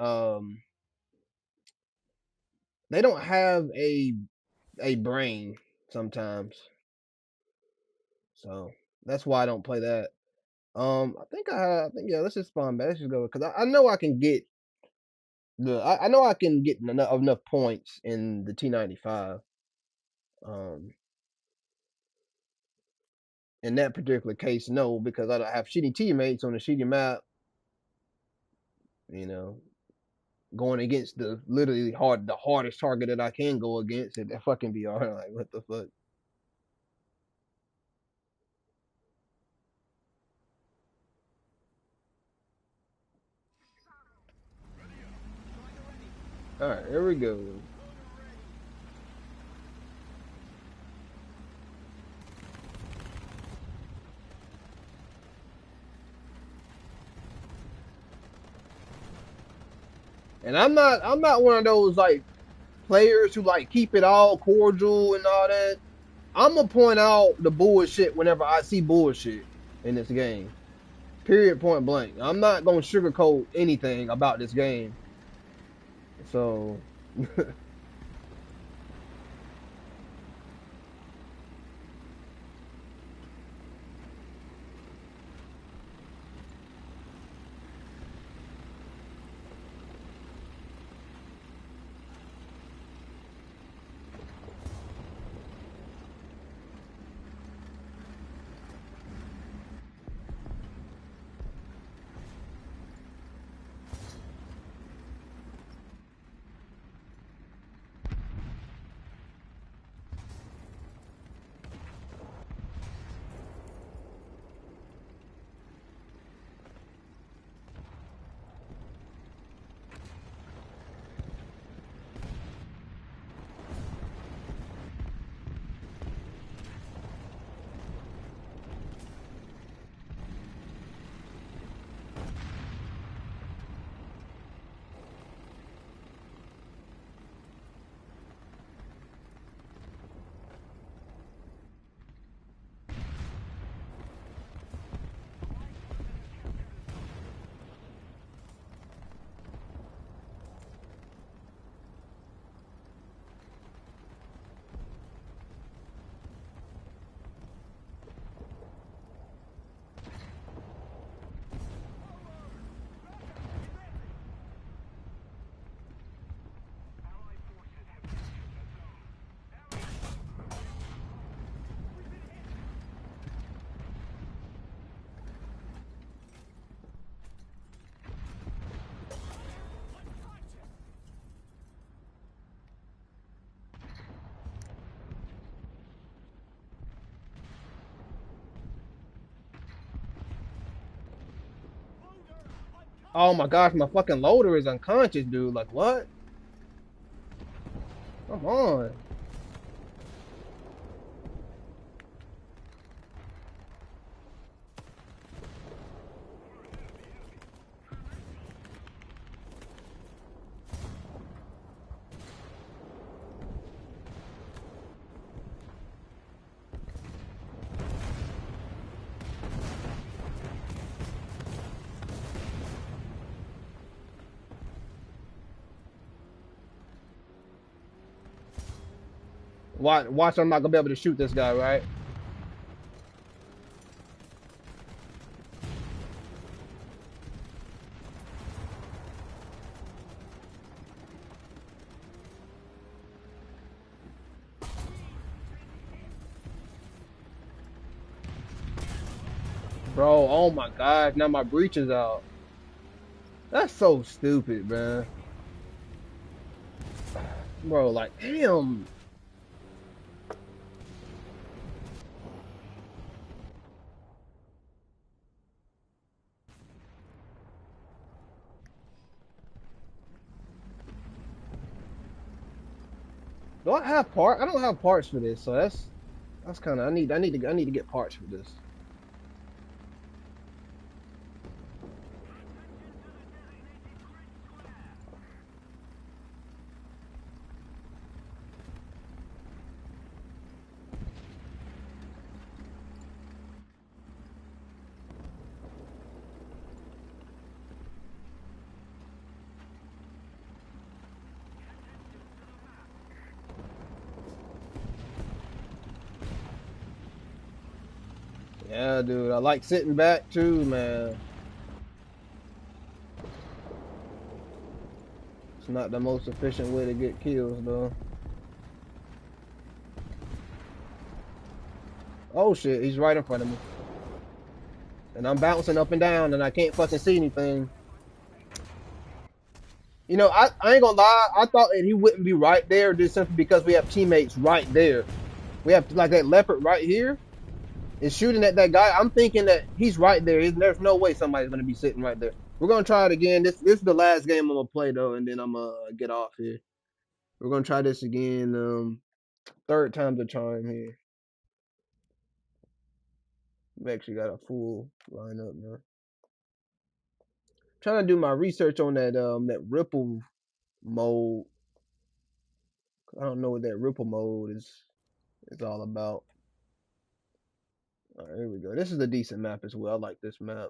don't have a brain sometimes. So that's why I don't play that. I think yeah, let's just spawn back. Let's just go because I know I can get I know I can get enough points in the T95. Um, in that particular case, no, because I don't have shitty teammates on a shitty map. You know, going against the literally the hardest target that I can go against, it that fucking be hard. Like what the fuck? All right, here we go. And I'm not one of those like players who like keep it all cordial and all that. I'm gonna point out the bullshit whenever I see bullshit in this game. Period, point blank. I'm not gonna sugarcoat anything about this game. So oh my gosh, my fucking loader is unconscious, dude. Like what? Come on. Watch, I'm not gonna be able to shoot this guy, right? Bro, oh my god, now my breach is out. That's so stupid, man. Bro, like, damn. Do I have part? I don't have parts for this, so that's kind of I need to get parts for this. Yeah, dude, I like sitting back too, man. It's not the most efficient way to get kills, though. Oh shit, he's right in front of me. And I'm bouncing up and down and I can't fucking see anything. You know, I ain't gonna lie, I thought that he wouldn't be right there just simply because we have teammates right there. We have like that leopard right here is shooting at that guy. I'm thinking that he's right there. There's no way somebody's gonna be sitting right there. We're gonna try it again. This is the last game I'm gonna play though, and then I'm gonna get off here. We're gonna try this again. Third time's a charm here. We actually got a full lineup now. Trying to do my research on that ripple mode. I don't know what that ripple mode is all about. All right, here we go. This is a decent map as well. I like this map.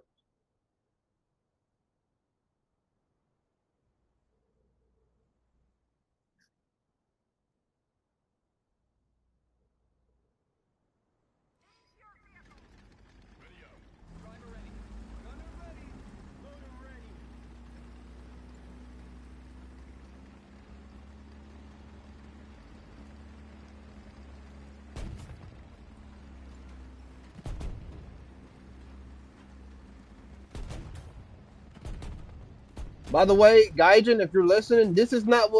By the way, Gaijin, if you're listening, this is not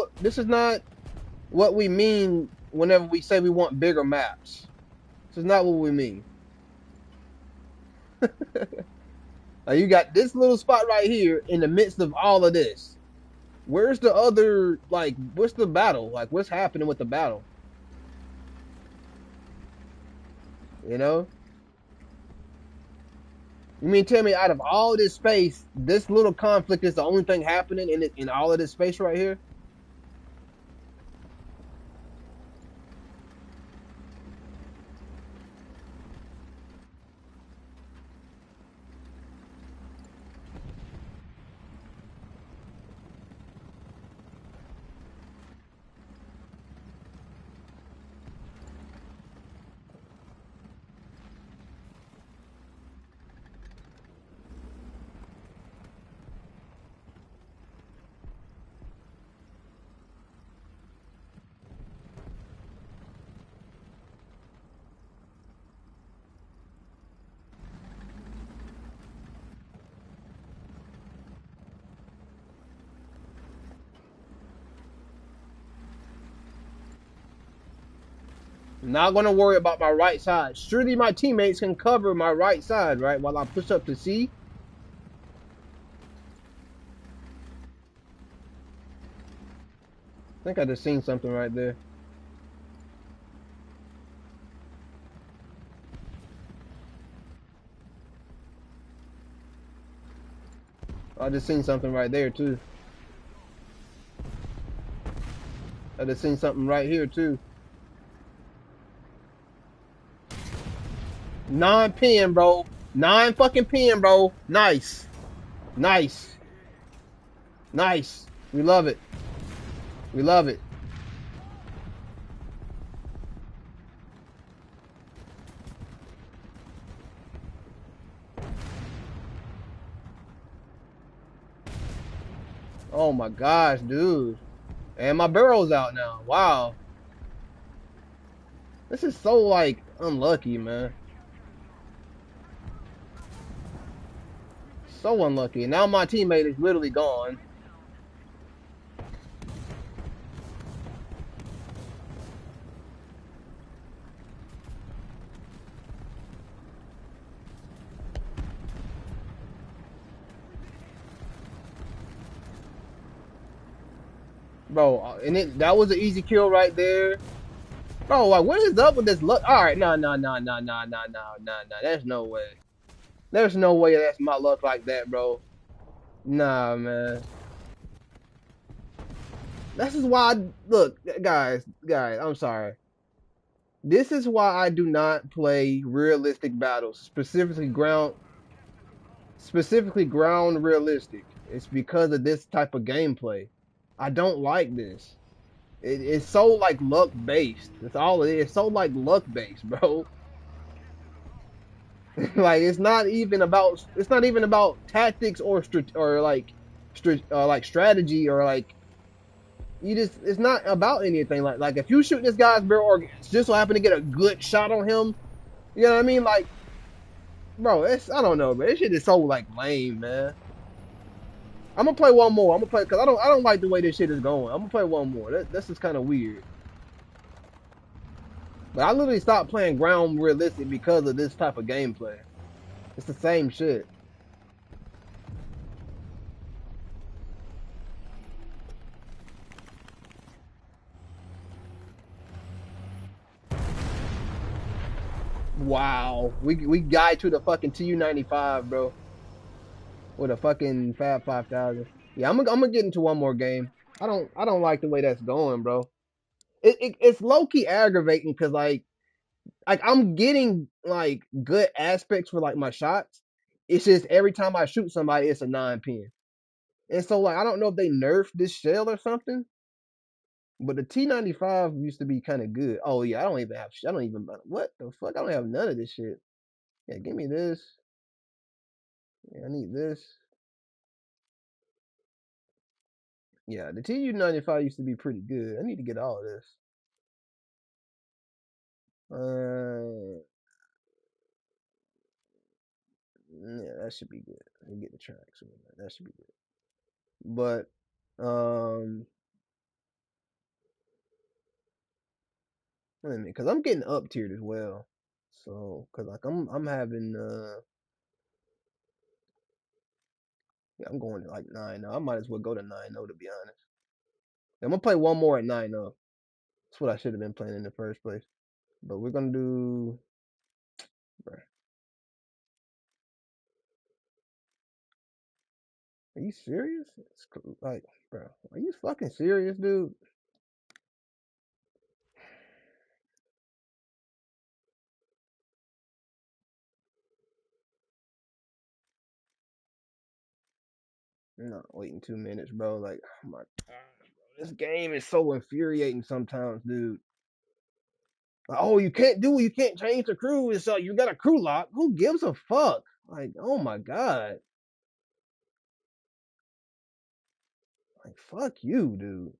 what we mean whenever we say we want bigger maps. This is not what we mean. You got this little spot right here in the midst of all of this. Where's the other, like, what's the battle? Like, what's happening with the battle? You know? You mean tell me out of all this space, this little conflict is the only thing happening in all of this space right here? Not gonna worry about my right side. Surely my teammates can cover my right side, right? While I push up to C. I think I just seen something right there. I just seen something right there too. I just seen something right here too. 9 pin, bro. 9 fucking pin, bro. Nice. Nice. Nice. We love it. We love it. Oh my gosh, dude. And my barrel's out now. Wow. This is so like unlucky, man. So unlucky. Now my teammate is literally gone. Bro, that was an easy kill right there. Bro, like what is up with this luck? Alright, no. There's no way. There's no way that's my luck like that, bro. Nah, man. This is why look, guys, I'm sorry. This is why I do not play realistic battles, specifically ground realistic. It's because of this type of gameplay. I don't like this. It's so like luck based. That's all it is. It's so like luck based, bro. Like it's not even about tactics or like strategy or like you just it's not about anything like if you shoot this guy's barrel or just so happen to get a good shot on him, you know what I mean? Like, bro, it's I don't know, but this shit is so like lame, man. I'm gonna play one more. I'm gonna play because I don't like the way this shit is going. I'm gonna play one more. That's just kind of weird. But I literally stopped playing ground realistic because of this type of gameplay. It's the same shit. Wow, we got to the fucking TU-95, bro, with a fucking Fab 5000. Yeah, I'm gonna get into one more game. I don't like the way that's going, bro. It's low key aggravating because like I'm getting like good aspects for like my shots. It's just every time I shoot somebody, it's a 9 pin. And so like I don't know if they nerfed this shell or something, but the T95 used to be kind of good. Oh yeah, I don't even what the fuck? I don't have none of this shit. Yeah, give me this. Yeah, I need this. Yeah, the TU-95 used to be pretty good. I need to get all of this. Uh, yeah, that should be good. Let me get the tracks. That should be good. But wait a minute, because I'm getting up tiered as well. So, because like I'm having yeah, I'm going to like 9-0. I might as well go to 9-0 to be honest. I'm gonna play one more at 9-0. That's what I should have been playing in the first place. But we're gonna do. Bruh, are you serious? Like, bro, are you fucking serious, dude? I'm not waiting 2 minutes, bro. Like, oh my god, bro. This game is so infuriating sometimes, dude. Like, oh, you can't change the crew. It's you got a crew lock. Who gives a fuck? Like, oh my god. Like, fuck you, dude.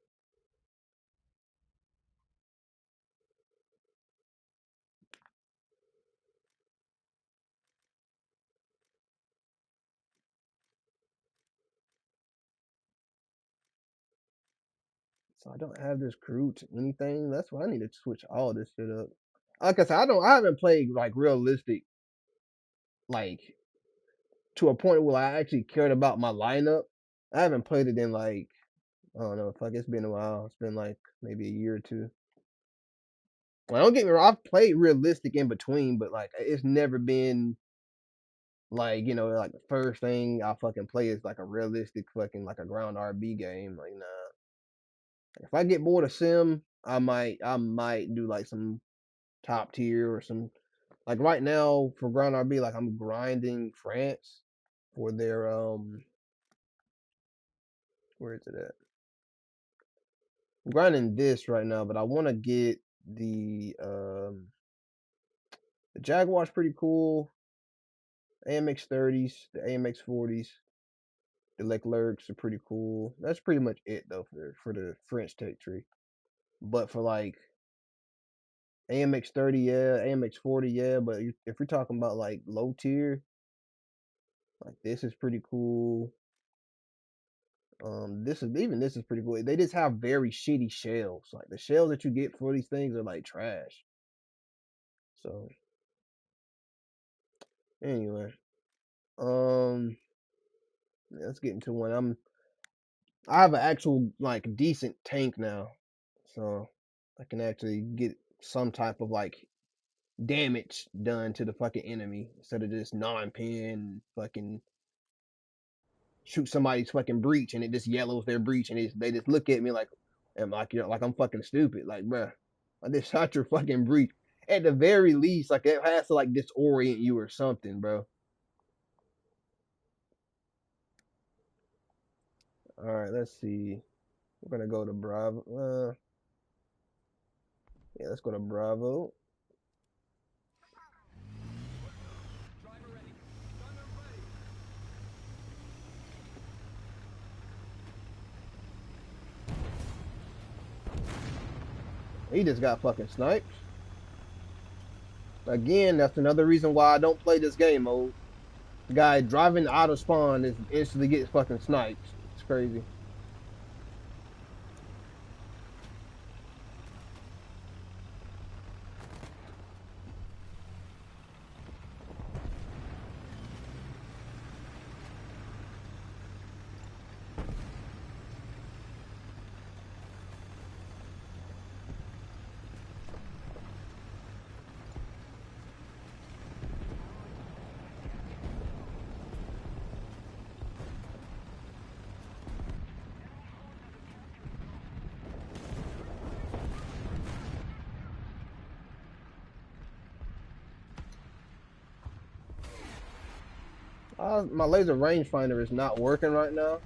So I don't have this crew to anything. That's why I need to switch all this shit up. Like I said, I haven't played like realistic, like to a point where I actually cared about my lineup. I haven't played it in like I don't know, fuck, it's been a while. It's been like maybe a year or two. Well, don't get me wrong, I've played realistic in between, but like it's never been like, like the first thing I fucking play is like a realistic fucking like a ground RB game. Like nah. If I get bored of Sim, I might do like some top tier or some like right now for ground RB, like I'm grinding France for their where is it at? I'm grinding this right now, but I want to get the Jaguar's pretty cool. AMX 30s, the AMX 40s. The Leclercs are pretty cool. That's pretty much it though for the French tech tree. But for like AMX 30, yeah, AMX 40, yeah. But if we're talking about like low tier, like this is pretty cool. This is pretty cool. They just have very shitty shells. Like the shells that you get for these things are like trash. So anyway, let's get into one. I have an actual like decent tank now, so I can actually get some type of like damage done to the fucking enemy instead of just non-pin fucking shoot somebody's fucking breach and it just yellows their breach and they just look at me like, am like, like I'm fucking stupid. Like, bruh, I just shot your fucking breach. At the very least, like it has to like disorient you or something, bro. All right, let's see. We're gonna go to Bravo. Yeah, let's go to Bravo. He just got fucking sniped. Again, that's another reason why I don't play this game mode. The guy driving out of spawn is instantly gets fucking sniped. It's crazy. My laser rangefinder is not working right now.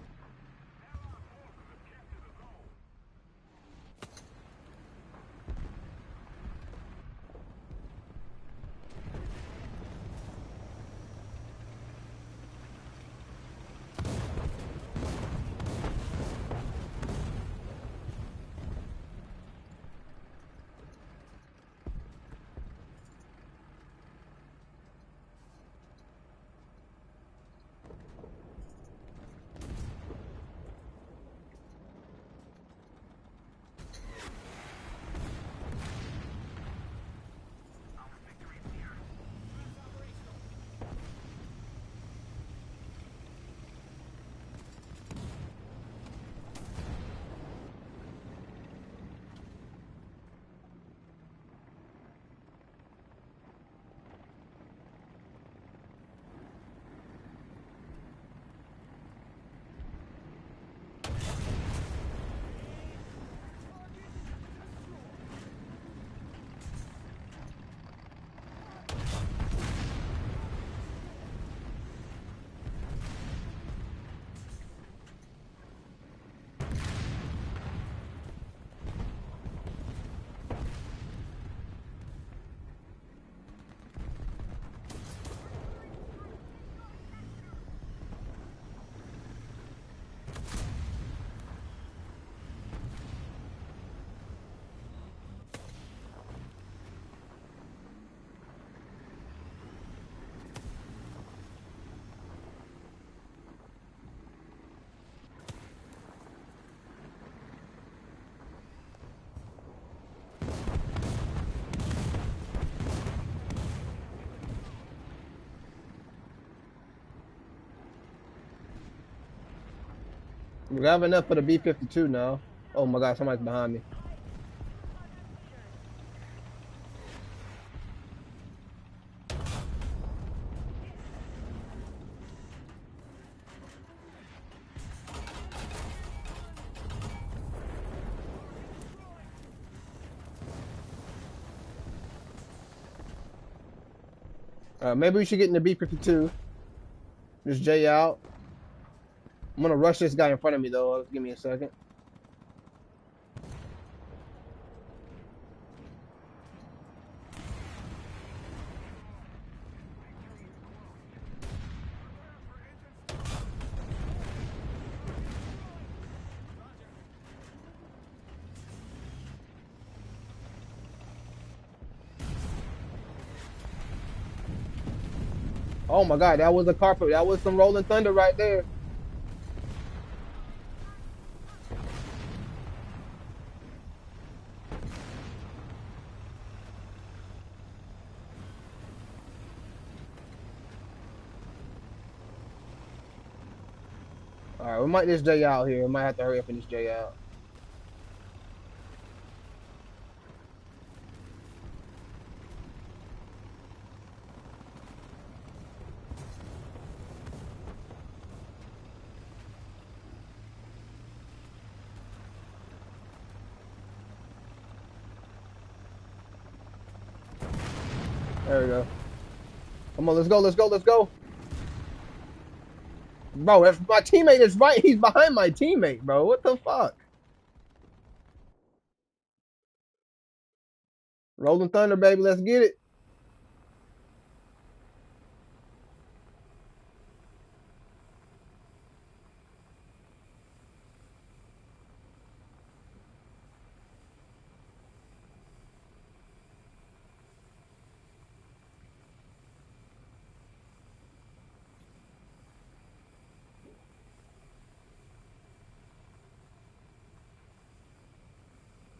We have enough for the B52 now. Oh my god, somebody's behind me. Maybe we should get in the B52. Just J out. I'm gonna rush this guy in front of me though. Give me a second. Oh my god, that was a carpet. That was some Rolling Thunder right there. All right, we might just J out here. We might have to hurry up and just J out. There we go. Come on, let's go, let's go, let's go. Bro, if my teammate is right, he's behind my teammate, bro. What the fuck? Rolling Thunder, baby, let's get it.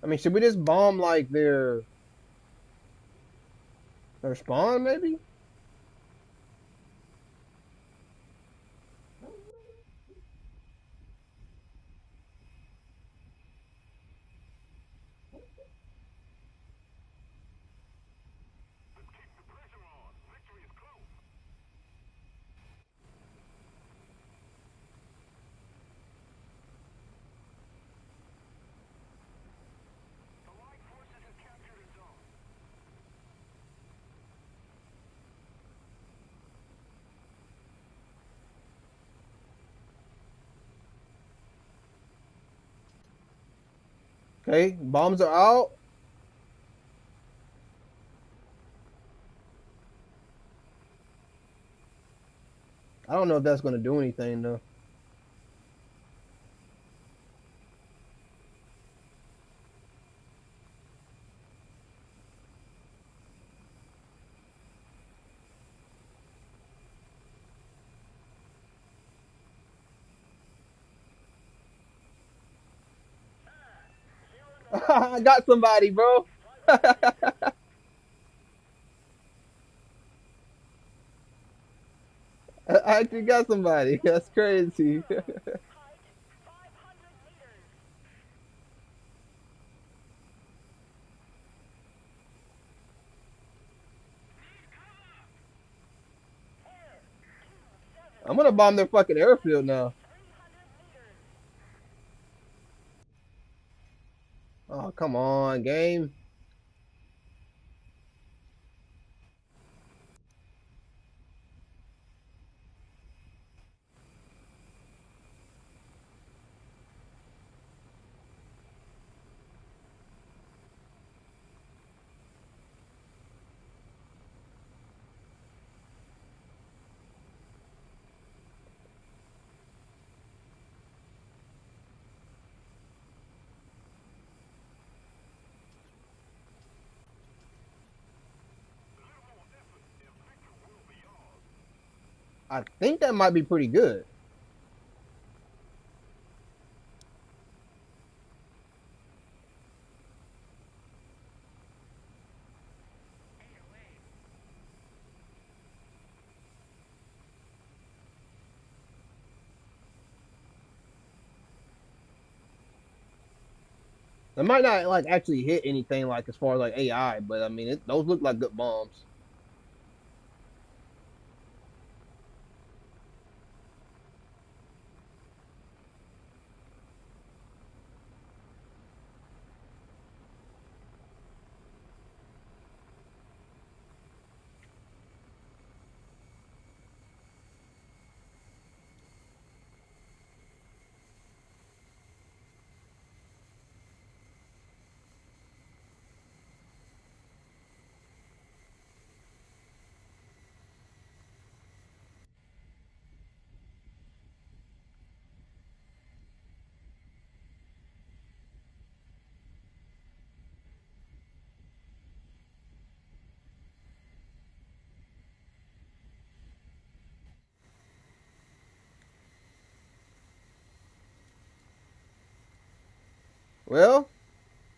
I mean, should we just bomb like their spawn, maybe? Keep the pressure on. Victory is close. Allied forces have captured a zone. Okay, bombs are out. I don't know if that's gonna do anything though. I got somebody, bro. I actually got somebody. That's crazy. I'm gonna bomb their fucking airfield now. Oh, come on, game. I think that might be pretty good. It might not like actually hit anything like as far as like AI, but I mean those look like good bombs. Well,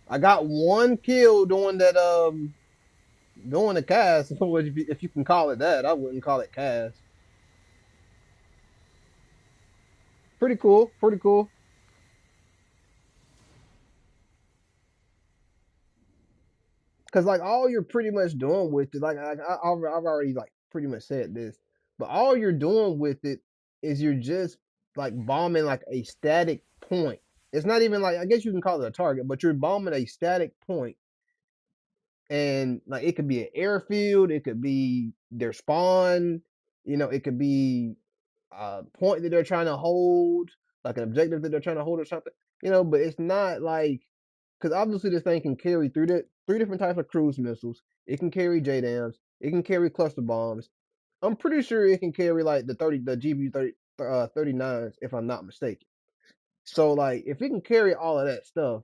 I got one kill doing that doing the cast, if you can call it that. I wouldn't call it cast. Pretty cool, pretty cool. Cause like all you're pretty much doing with it, like I've already like pretty much said this, but all you're doing with it is you're just like bombing like a static point. It's not even like, I guess you can call it a target, but you're bombing a static point, and like it could be an airfield, it could be their spawn, it could be a point that they're trying to hold, like an objective that they're trying to hold or something, but it's not like, because obviously this thing can carry three different types of cruise missiles. It can carry JDAMs. It can carry cluster bombs. I'm pretty sure it can carry like the GB 39s, if I'm not mistaken. So like if it can carry all of that stuff,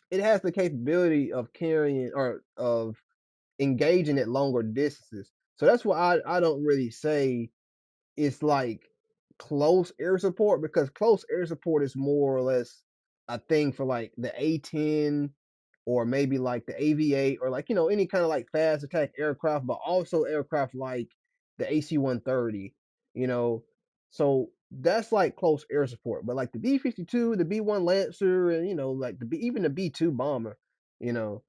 it has the capability of carrying or of engaging at longer distances. So that's why I don't really say it's like close air support, because close air support is more or less a thing for like the A-10 or maybe like the AV-8 or like any kind of like fast attack aircraft, but also aircraft like the AC-130, you know. So that's like close air support. But like the B-52, the B-1 Lancer, and like even the B-2 bomber, you know,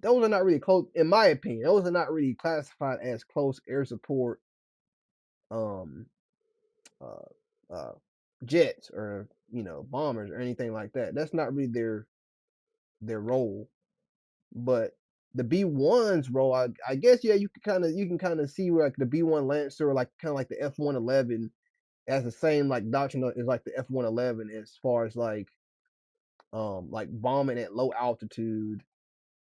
those are not really close, in my opinion. Those are not really classified as close air support um uh uh jets or bombers or anything like that. That's not really their role. But the B1's role, I guess, yeah, you can kind of see where like the B1 Lancer, or like kind of like the F111, has the same like doctrine as like the F111 as far as like bombing at low altitude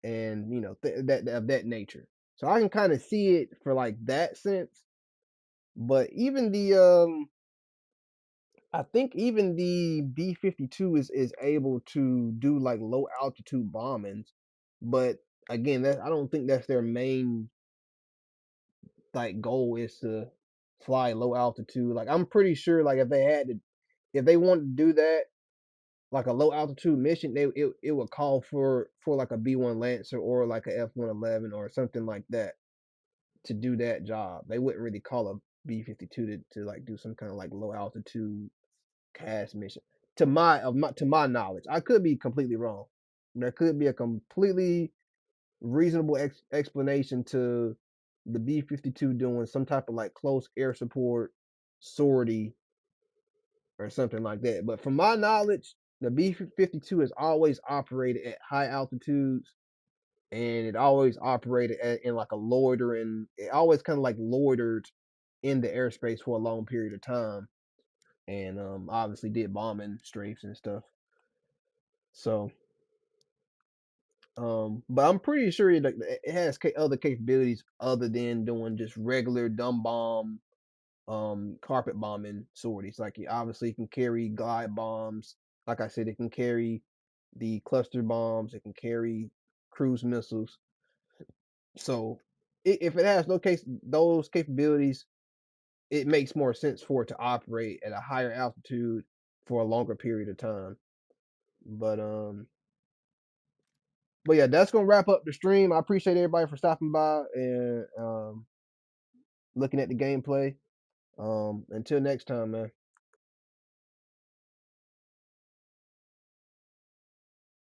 and that of that nature. So I can kind of see it for like that sense. But even the I think even the B52 is able to do like low altitude bombings, but again, I don't think that's their main like goal, is to fly low altitude. Like I'm pretty sure like if they wanted to do that, like a low altitude mission, it would call for like a B1 Lancer or like a F111 or something like that to do that job. They wouldn't really call a B52 to like do some kind of like low altitude cast mission. To my knowledge, I could be completely wrong. There could be a completely reasonable explanation to the B52 doing some type of like close air support sortie or something like that. But from my knowledge, the B52 has always operated at high altitudes, and it always operated in like a loitering. It always kind of like loitered in the airspace for a long period of time, and obviously did bombing strafes and stuff. So but I'm pretty sure it has other capabilities other than doing just regular dumb bomb, carpet bombing sorties. Like it obviously can carry glide bombs. Like I said, it can carry the cluster bombs. It can carry cruise missiles. So if it has those capabilities, it makes more sense for it to operate at a higher altitude for a longer period of time. But but yeah, that's gonna wrap up the stream. I appreciate everybody for stopping by and looking at the gameplay. Until next time, man.